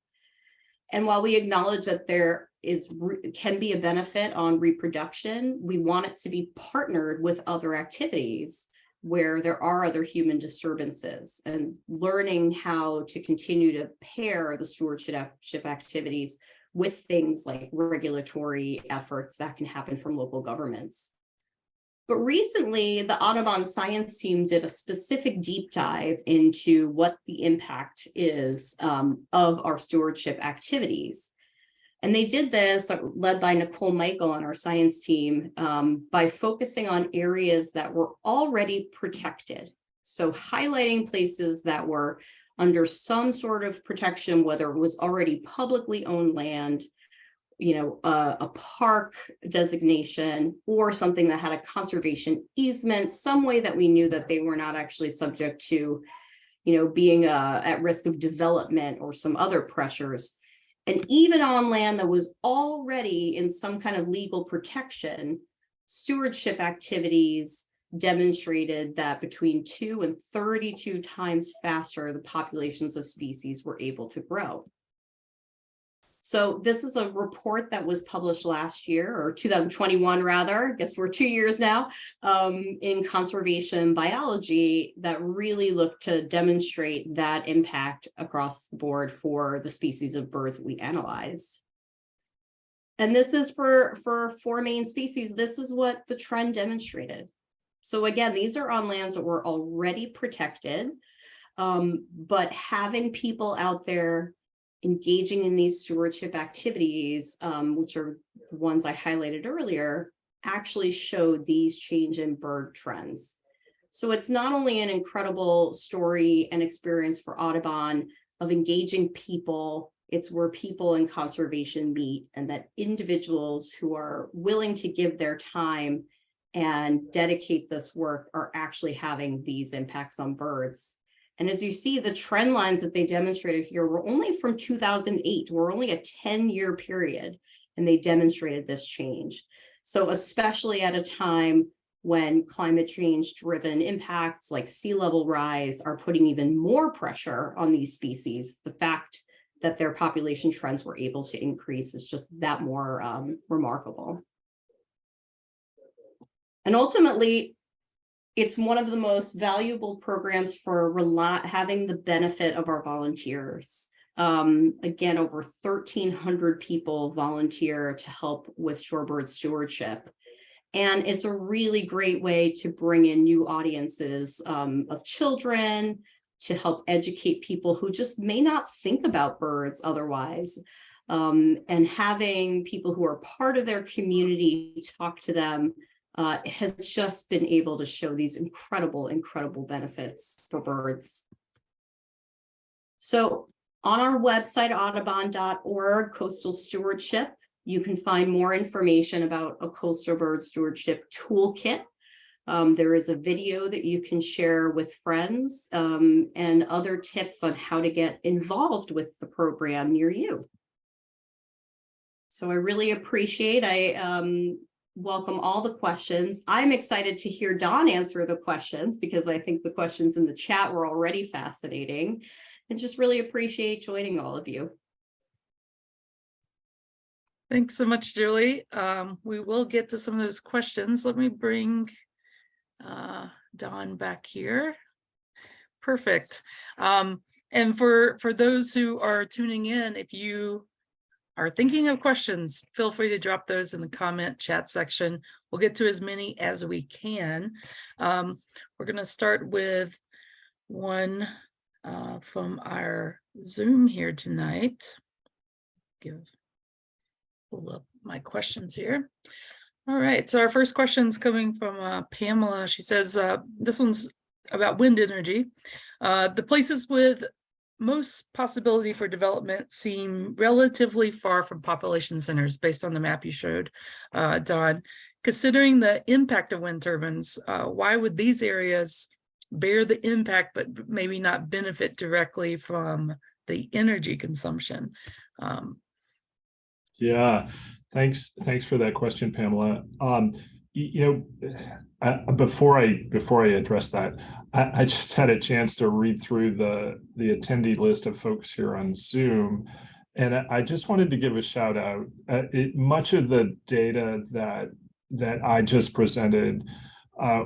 And while we acknowledge that there can be a benefit on reproduction, we want it to be partnered with other activities where there are other human disturbances, and learning how to continue to pair the stewardship activities with things like regulatory efforts that can happen from local governments. But recently, the Audubon science team did a specific deep dive into what the impact is of our stewardship activities. And they did this, led by Nicole Michael on our science team, by focusing on areas that were already protected. So highlighting places that were under some sort of protection, whether it was already publicly owned land, a park designation, or something that had a conservation easement, some way that we knew that they were not actually subject to, being at risk of development or some other pressures. And even on land that was already in some kind of legal protection, stewardship activities demonstrated that between 2 and 32 times faster, the populations of species were able to grow. So this is a report that was published last year, or 2021 rather, I guess we're 2 years now, in conservation biology, that really looked to demonstrate that impact across the board for the species of birds that we analyzed. And this is for 4 main species. This is what the trend demonstrated. So again, these are on lands that were already protected, but having people out there engaging in these stewardship activities, which are the ones I highlighted earlier, actually showed these change in bird trends. So it's not only an incredible story and experience for Audubon of engaging people, it's where people in conservation meet, and that individuals who are willing to give their time and dedicate this work are actually having these impacts on birds. And as you see, the trend lines that they demonstrated here were only from 2008. We're only a 10-year period, and they demonstrated this change. So especially at a time when climate change driven impacts like sea level rise are putting even more pressure on these species, the fact that their population trends were able to increase is just that more remarkable. And ultimately, it's one of the most valuable programs for having the benefit of our volunteers. Again, over 1,300 people volunteer to help with shorebird stewardship. And it's a really great way to bring in new audiences of children, to help educate people who just may not think about birds otherwise. And having people who are part of their community talk to them has just been able to show these incredible benefits for birds. So on our website, audubon.org, Coastal Stewardship, you can find more information about a coastal bird stewardship toolkit. There is a video that you can share with friends, and other tips on how to get involved with the program near you. So I really appreciate, welcome all the questions. I'm excited to hear Don answer the questions, because I think the questions in the chat were already fascinating, and just really appreciate joining all of you. Thanks so much, Julie. We will get to some of those questions. Let me bring Don back here. Perfect. And for those who are tuning in, if you are thinking of questions, feel free to drop those in the comment chat section. We'll get to as many as we can. We're going to start with one from our Zoom here tonight. Pull up my questions here. All right, so our first question is coming from Pamela. She says, this one's about wind energy. The places with most possibility for development seem relatively far from population centers based on the map you showed, Don. Considering the impact of wind turbines, why would these areas bear the impact but maybe not benefit directly from the energy consumption. Yeah, thanks for that question, Pamela. Before I address that, I just had a chance to read through the attendee list of folks here on Zoom, and I just wanted to give a shout out. Much of the data that I just presented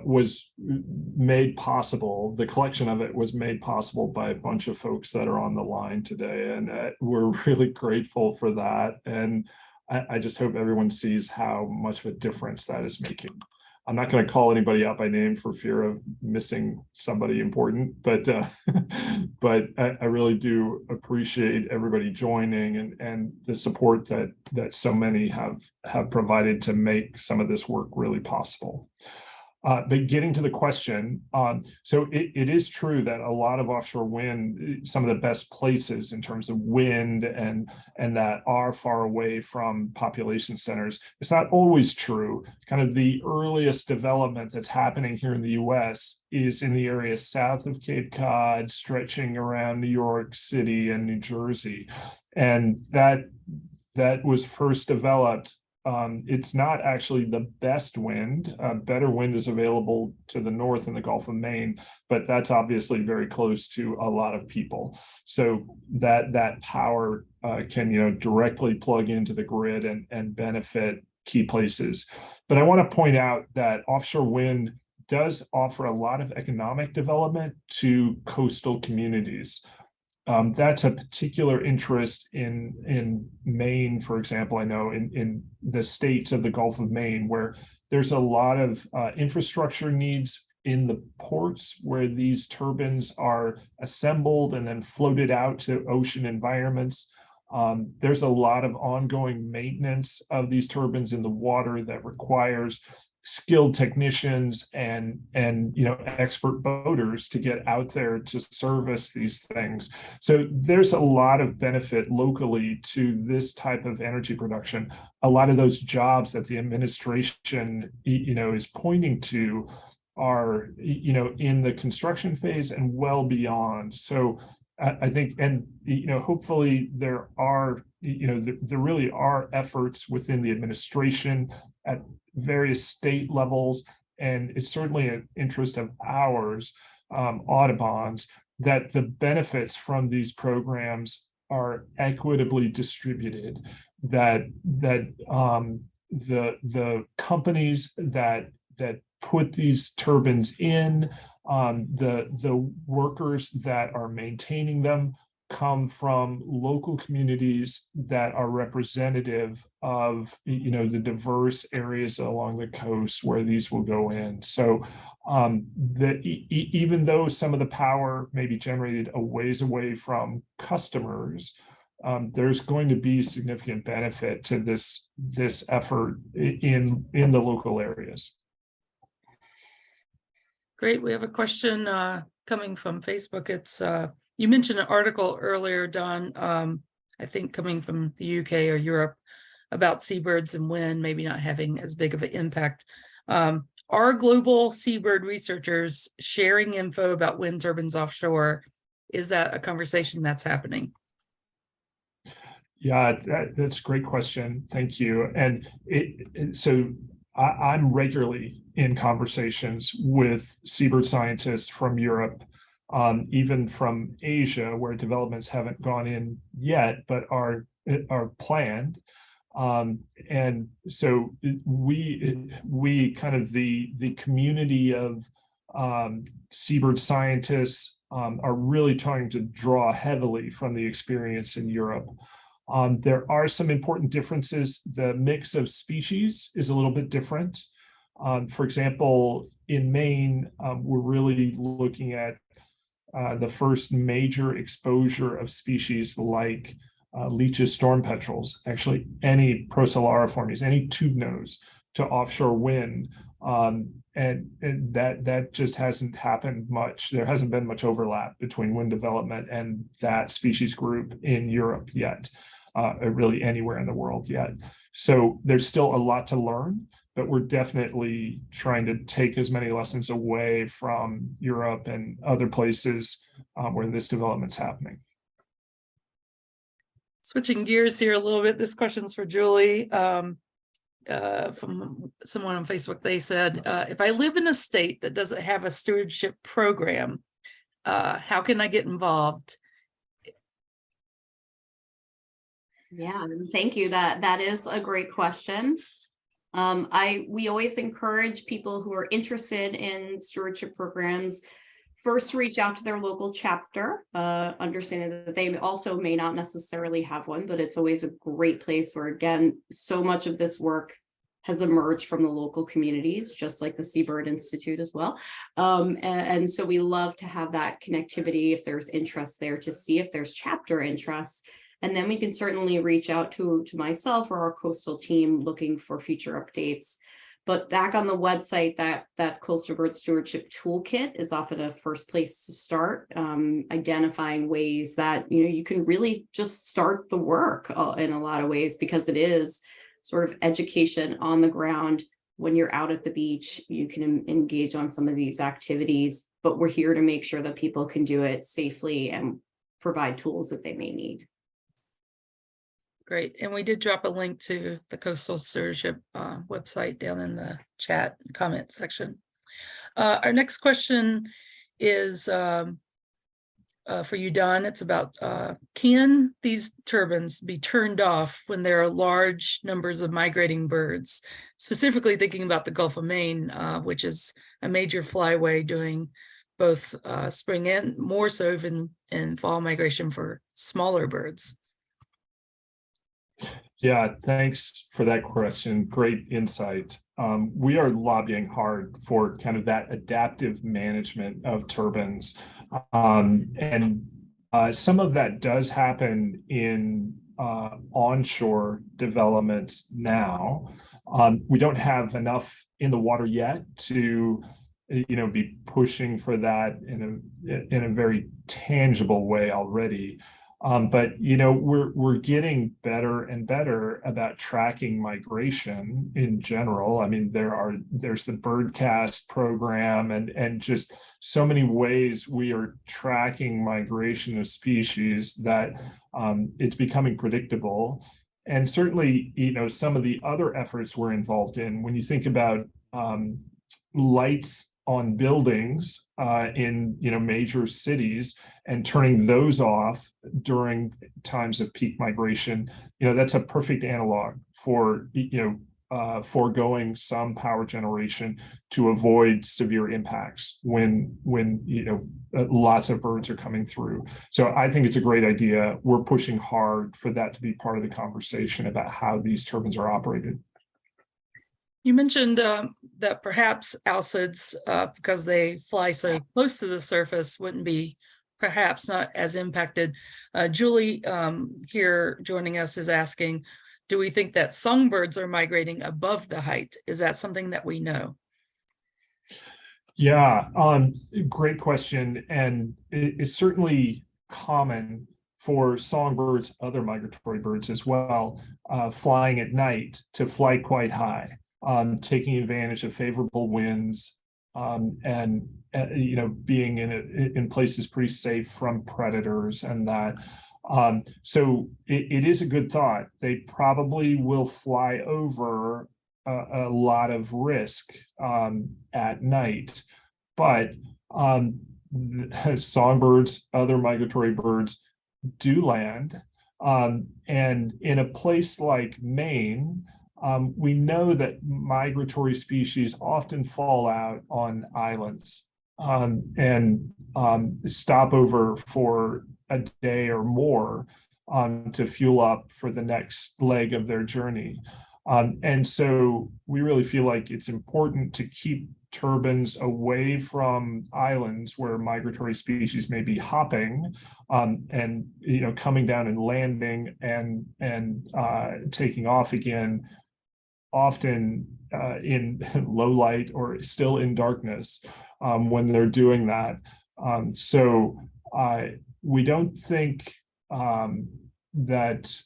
was made possible. The collection of it was made possible by a bunch of folks that are on the line today, and we're really grateful for that. And I just hope everyone sees how much of a difference that is making. I'm not going to call anybody out by name for fear of missing somebody important, but I really do appreciate everybody joining and the support that so many have provided to make some of this work really possible. But getting to the question, so it is true that a lot of offshore wind, some of the best places in terms of wind and that are far away from population centers. It's not always true. Kind of the earliest development that's happening here in the US is in the area south of Cape Cod, stretching around New York City and New Jersey. And that was first developed. It's not actually the best wind. Better wind is available to the north in the Gulf of Maine, but that's obviously very close to a lot of people. So that power can directly plug into the grid and benefit key places. But I want to point out that offshore wind does offer a lot of economic development to coastal communities. That's a particular interest in Maine, for example. I know in the states of the Gulf of Maine, where there's a lot of infrastructure needs in the ports where these turbines are assembled and then floated out to ocean environments. There's a lot of ongoing maintenance of these turbines in the water that requires skilled technicians and expert boaters to get out there to service these things. So there's a lot of benefit locally to this type of energy production. A lot of those jobs that the administration is pointing to are in the construction phase and well beyond. So I think, and hopefully there are there really are efforts within the administration at various state levels, and it's certainly an interest of ours, Audubon's, that the benefits from these programs are equitably distributed, that the companies that put these turbines in, the workers that are maintaining them come from local communities that are representative of the diverse areas along the coast where these will go in. So even though some of the power may be generated a ways away from customers, there's going to be significant benefit to this effort in the local areas. Great. We have a question coming from Facebook. It's you mentioned an article earlier, Don, I think coming from the UK or Europe, about seabirds and wind maybe not having as big of an impact. Are global seabird researchers sharing info about wind turbines offshore? Is that a conversation that's happening? Yeah, that's a great question. Thank you. And so I'm regularly in conversations with seabird scientists from Europe, even from Asia, where developments haven't gone in yet, but are planned. And so we kind of the community of seabird scientists are really trying to draw heavily from the experience in Europe. There are some important differences. The mix of species is a little bit different. For example, in Maine, we're really looking at the first major exposure of species like leeches, storm petrels, actually any Procellariformes, any tube nose to offshore wind. And that just hasn't happened much. There hasn't been much overlap between wind development and that species group in Europe yet, really anywhere in the world yet. So there's still a lot to learn, but we're definitely trying to take as many lessons away from Europe and other places where this development's happening. Switching gears here a little bit, this question's for Julie. From someone on Facebook, they said, if I live in a state that doesn't have a stewardship program, how can I get involved? Yeah, thank you. That is a great question. We always encourage people who are interested in stewardship programs first reach out to their local chapter, understanding that they also may not necessarily have one, but it's always a great place where, again, so much of this work has emerged from the local communities, just like the Seabird Institute as well. And so we love to have that connectivity if there's interest there, to see if there's chapter interest. And then we can certainly reach out to myself or our coastal team looking for future updates. But back on the website, that Coastal Bird Stewardship Toolkit is often a first place to start, identifying ways that you can really just start the work in a lot of ways, because it is sort of education on the ground. When you're out at the beach, you can engage on some of these activities, but we're here to make sure that people can do it safely and provide tools that they may need. Great. And we did drop a link to the Coastal Stewardship website down in the chat comment section. Our next question is for you, Don. It's about, can these turbines be turned off when there are large numbers of migrating birds? Specifically thinking about the Gulf of Maine, which is a major flyway doing both spring and more so even in fall migration for smaller birds. Yeah, thanks for that question. Great insight. We are lobbying hard for kind of that adaptive management of turbines. And some of that does happen in onshore developments now. We don't have enough in the water yet to be pushing for that in a very tangible way already. But we're getting better and better about tracking migration in general. I mean, there's the Birdcast program and just so many ways we are tracking migration of species that it's becoming predictable. And certainly, some of the other efforts we're involved in, when you think about lights on buildings in major cities and turning those off during times of peak migration, that's a perfect analog for foregoing some power generation to avoid severe impacts when lots of birds are coming through. So I think it's a great idea. We're pushing hard for that to be part of the conversation about how these turbines are operated. You mentioned that perhaps alcids, because they fly so close to the surface, wouldn't be perhaps not as impacted. Julie here joining us is asking, do we think that songbirds are migrating above the height? Is that something that we know? Yeah, great question. And it's certainly common for songbirds, other migratory birds as well, flying at night to fly quite high. Taking advantage of favorable winds and being in places pretty safe from predators and that. So it is a good thought. They probably will fly over a lot of risk at night, but songbirds, other migratory birds do land, and in a place like Maine, we know that migratory species often fall out on islands and stop over for a day or more to fuel up for the next leg of their journey. And so we really feel like it's important to keep turbines away from islands where migratory species may be hopping and coming down and landing and taking off again, often in low light or still in darkness when they're doing that. So we don't think that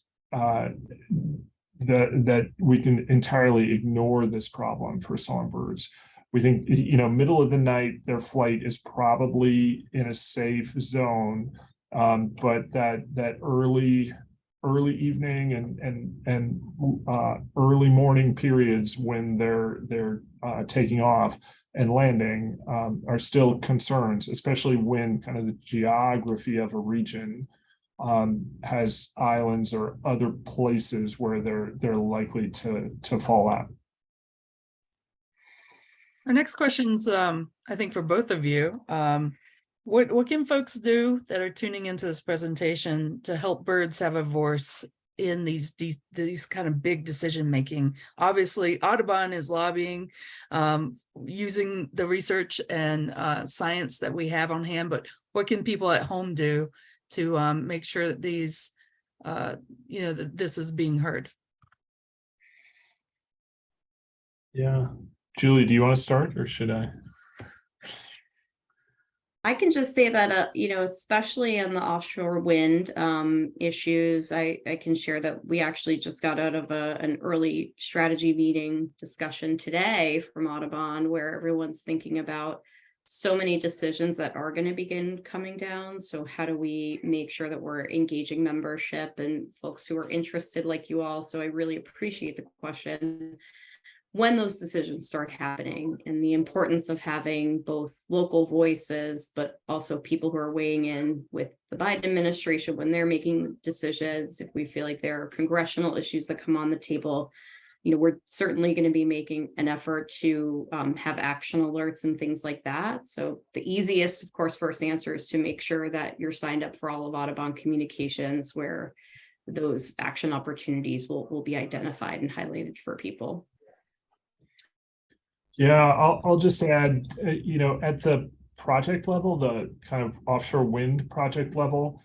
we can entirely ignore this problem for songbirds. We think, middle of the night, their flight is probably in a safe zone, but that early early evening and early morning periods when they're taking off and landing are still concerns, especially when kind of the geography of a region has islands or other places where they're likely to fall out. Our next question's, I think for both of you. What can folks do that are tuning into this presentation to help birds have a voice in these kind of big decision making? Obviously, Audubon is lobbying, using the research and science that we have on hand, but what can people at home do to make sure that these, that this is being heard? Yeah. Julie, do you want to start or should I? I can just say that, especially in the offshore wind issues, I can share that we actually just got out of an early strategy meeting discussion today from Audubon, where everyone's thinking about so many decisions that are going to begin coming down. So how do we make sure that we're engaging membership and folks who are interested like you all? So I really appreciate the question. When those decisions start happening, and the importance of having both local voices, but also people who are weighing in with the Biden administration when they're making decisions. If we feel like there are congressional issues that come on the table, we're certainly going to be making an effort to have action alerts and things like that. So the easiest, of course, first answer is to make sure that you're signed up for all of Audubon communications, where those action opportunities will be identified and highlighted for people. Yeah, I'll just add, at the project level, the kind of offshore wind project level,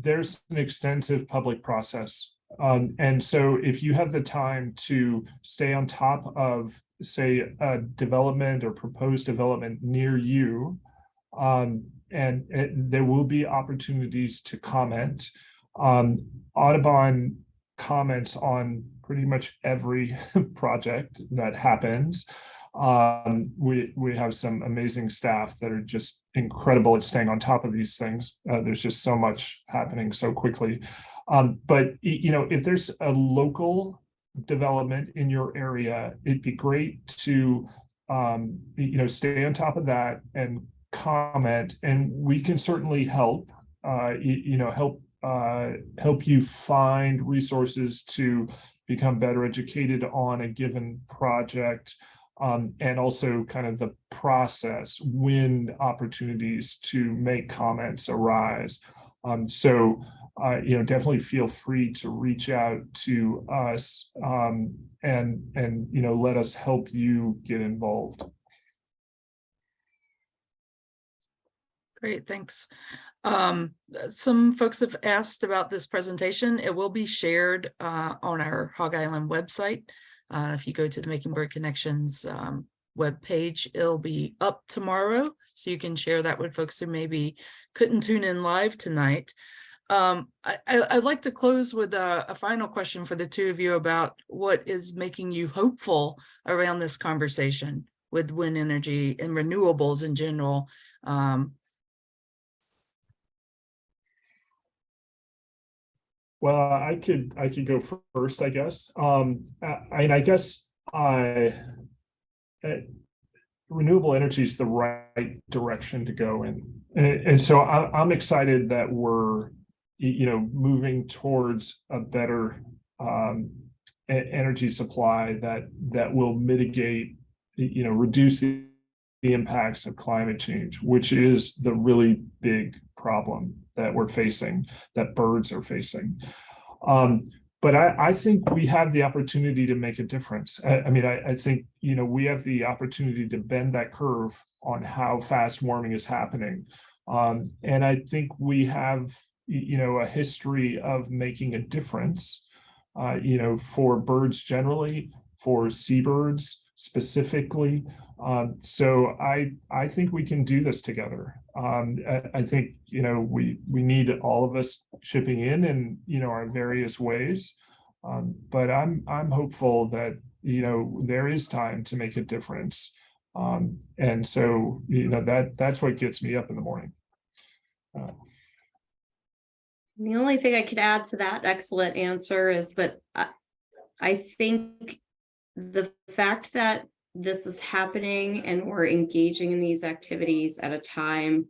there's an extensive public process. And so if you have the time to stay on top of, say, a development or proposed development near you, and there will be opportunities to comment. Audubon comments on pretty much every project that happens. We have some amazing staff that are just incredible at staying on top of these things. There's just so much happening so quickly. But if there's a local development in your area, it'd be great to stay on top of that and comment, and we can certainly help. Help you find resources to become better educated on a given project. And also kind of the process when opportunities to make comments arise. So definitely feel free to reach out to us and let us help you get involved. Great, thanks. Some folks have asked about this presentation. It will be shared on our Hog Island website. If you go to the Making Bird Connections webpage, it'll be up tomorrow, so you can share that with folks who maybe couldn't tune in live tonight. I'd like to close with a final question for the two of you about what is making you hopeful around this conversation with wind energy and renewables in general. Well, I could go first, I guess. Renewable energy is the right direction to go in, and so I'm excited that we're moving towards a better energy supply that will mitigate, reduce the impacts of climate change, which is the really big problem that we're facing, that birds are facing. But I think we have the opportunity to make a difference. I think, we have the opportunity to bend that curve on how fast warming is happening. And I think we have, a history of making a difference, for birds generally, for seabirds specifically. So I think we can do this together. I think we need all of us chipping in our various ways. But I'm hopeful that there is time to make a difference. And so that's what gets me up in the morning. The only thing I could add to that excellent answer is that I think the fact that this is happening and we're engaging in these activities at a time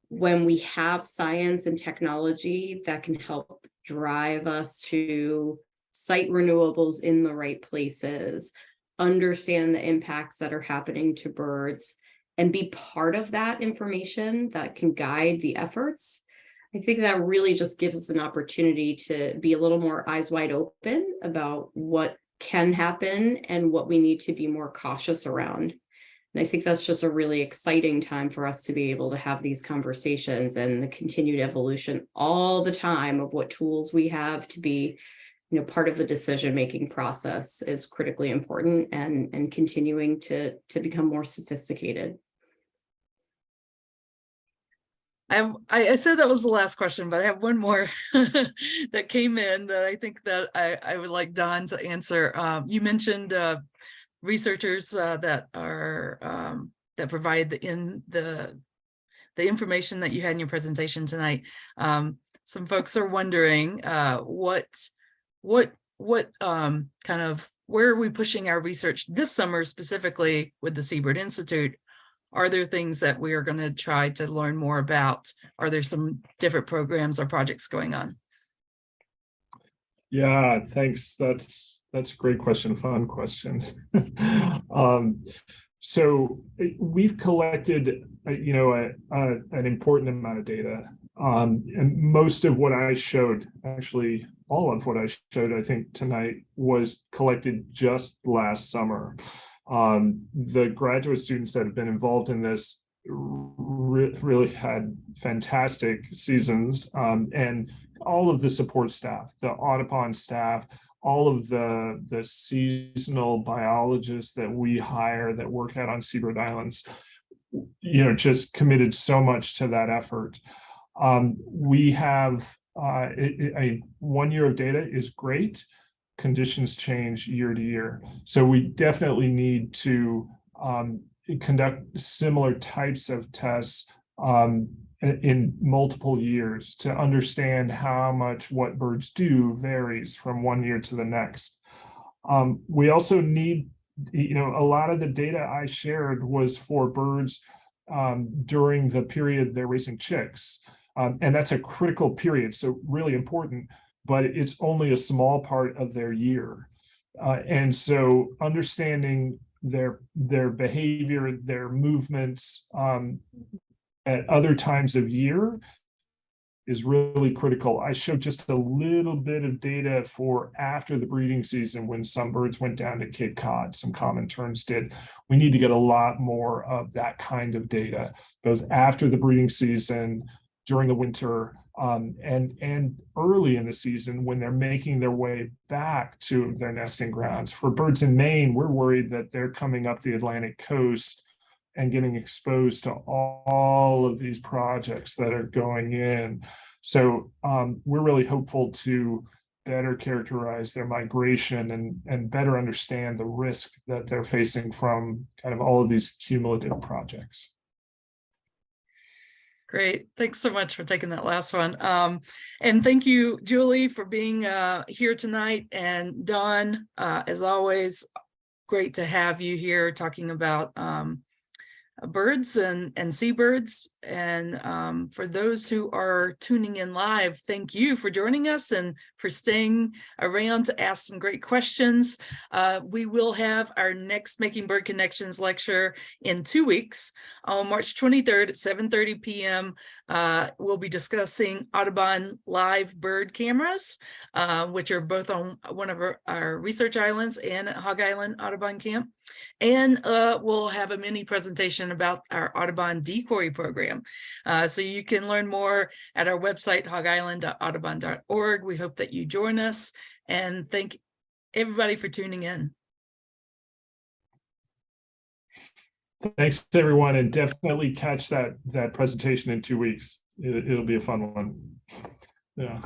when we have science and technology that can help drive us to site renewables in the right places, understand the impacts that are happening to birds, and be part of that information that can guide the efforts. I think that really just gives us an opportunity to be a little more eyes wide open about what can happen and what we need to be more cautious around. And I think that's just a really exciting time for us to be able to have these conversations, and the continued evolution all the time of what tools we have to be, part of the decision-making process is critically important, and continuing to become more sophisticated. I said that was the last question, but I have one more that came in that I think that I would like Don to answer. You mentioned researchers that are that provide the information that you had in your presentation tonight. Some folks are wondering what kind of, where are we pushing our research this summer, specifically with the Seabird Institute? Are there things that we are going to try to learn more about? Are there some different programs or projects going on? Yeah, thanks. That's a great question, fun question. So we've collected, an important amount of data. And most of what I showed, actually all of what I showed, I think tonight, was collected just last summer. The graduate students that have been involved in this really had fantastic seasons, and all of the support staff, the Audubon staff, all of the seasonal biologists that we hire that work out on Seabird Islands, just committed so much to that effort. We have a 1 year of data is great. Conditions change year to year. So we definitely need to conduct similar types of tests in multiple years to understand how much what birds do varies from 1 year to the next. We also need, a lot of the data I shared was for birds during the period they're raising chicks. And that's a critical period, so really important, but it's only a small part of their year. And so understanding their behavior, their movements at other times of year is really critical. I showed just a little bit of data for after the breeding season when some birds went down to Cape Cod, some common terns did. We need to get a lot more of that kind of data, both after the breeding season, during the winter, and early in the season when they're making their way back to their nesting grounds. For birds in Maine, we're worried that they're coming up the Atlantic coast and getting exposed to all of these projects that are going in. So we're really hopeful to better characterize their migration and better understand the risk that they're facing from kind of all of these cumulative projects. Great. Thanks so much for taking that last one. And thank you, Julie, for being here tonight. And Don, as always, great to have you here talking about birds and seabirds. And for those who are tuning in live, thank you for joining us and for staying around to ask some great questions. We will have our next Making Bird Connections lecture in 2 weeks on March 23rd at 7:30 p.m. We'll be discussing Audubon live bird cameras, which are both on one of our research islands and at Hog Island Audubon Camp. And we'll have a mini presentation about our Audubon decoy program. So you can learn more at our website, hogisland.audubon.org. We hope that you join us, and thank everybody for tuning in. Thanks, everyone, and definitely catch that presentation in 2 weeks. It'll be a fun one. Yeah.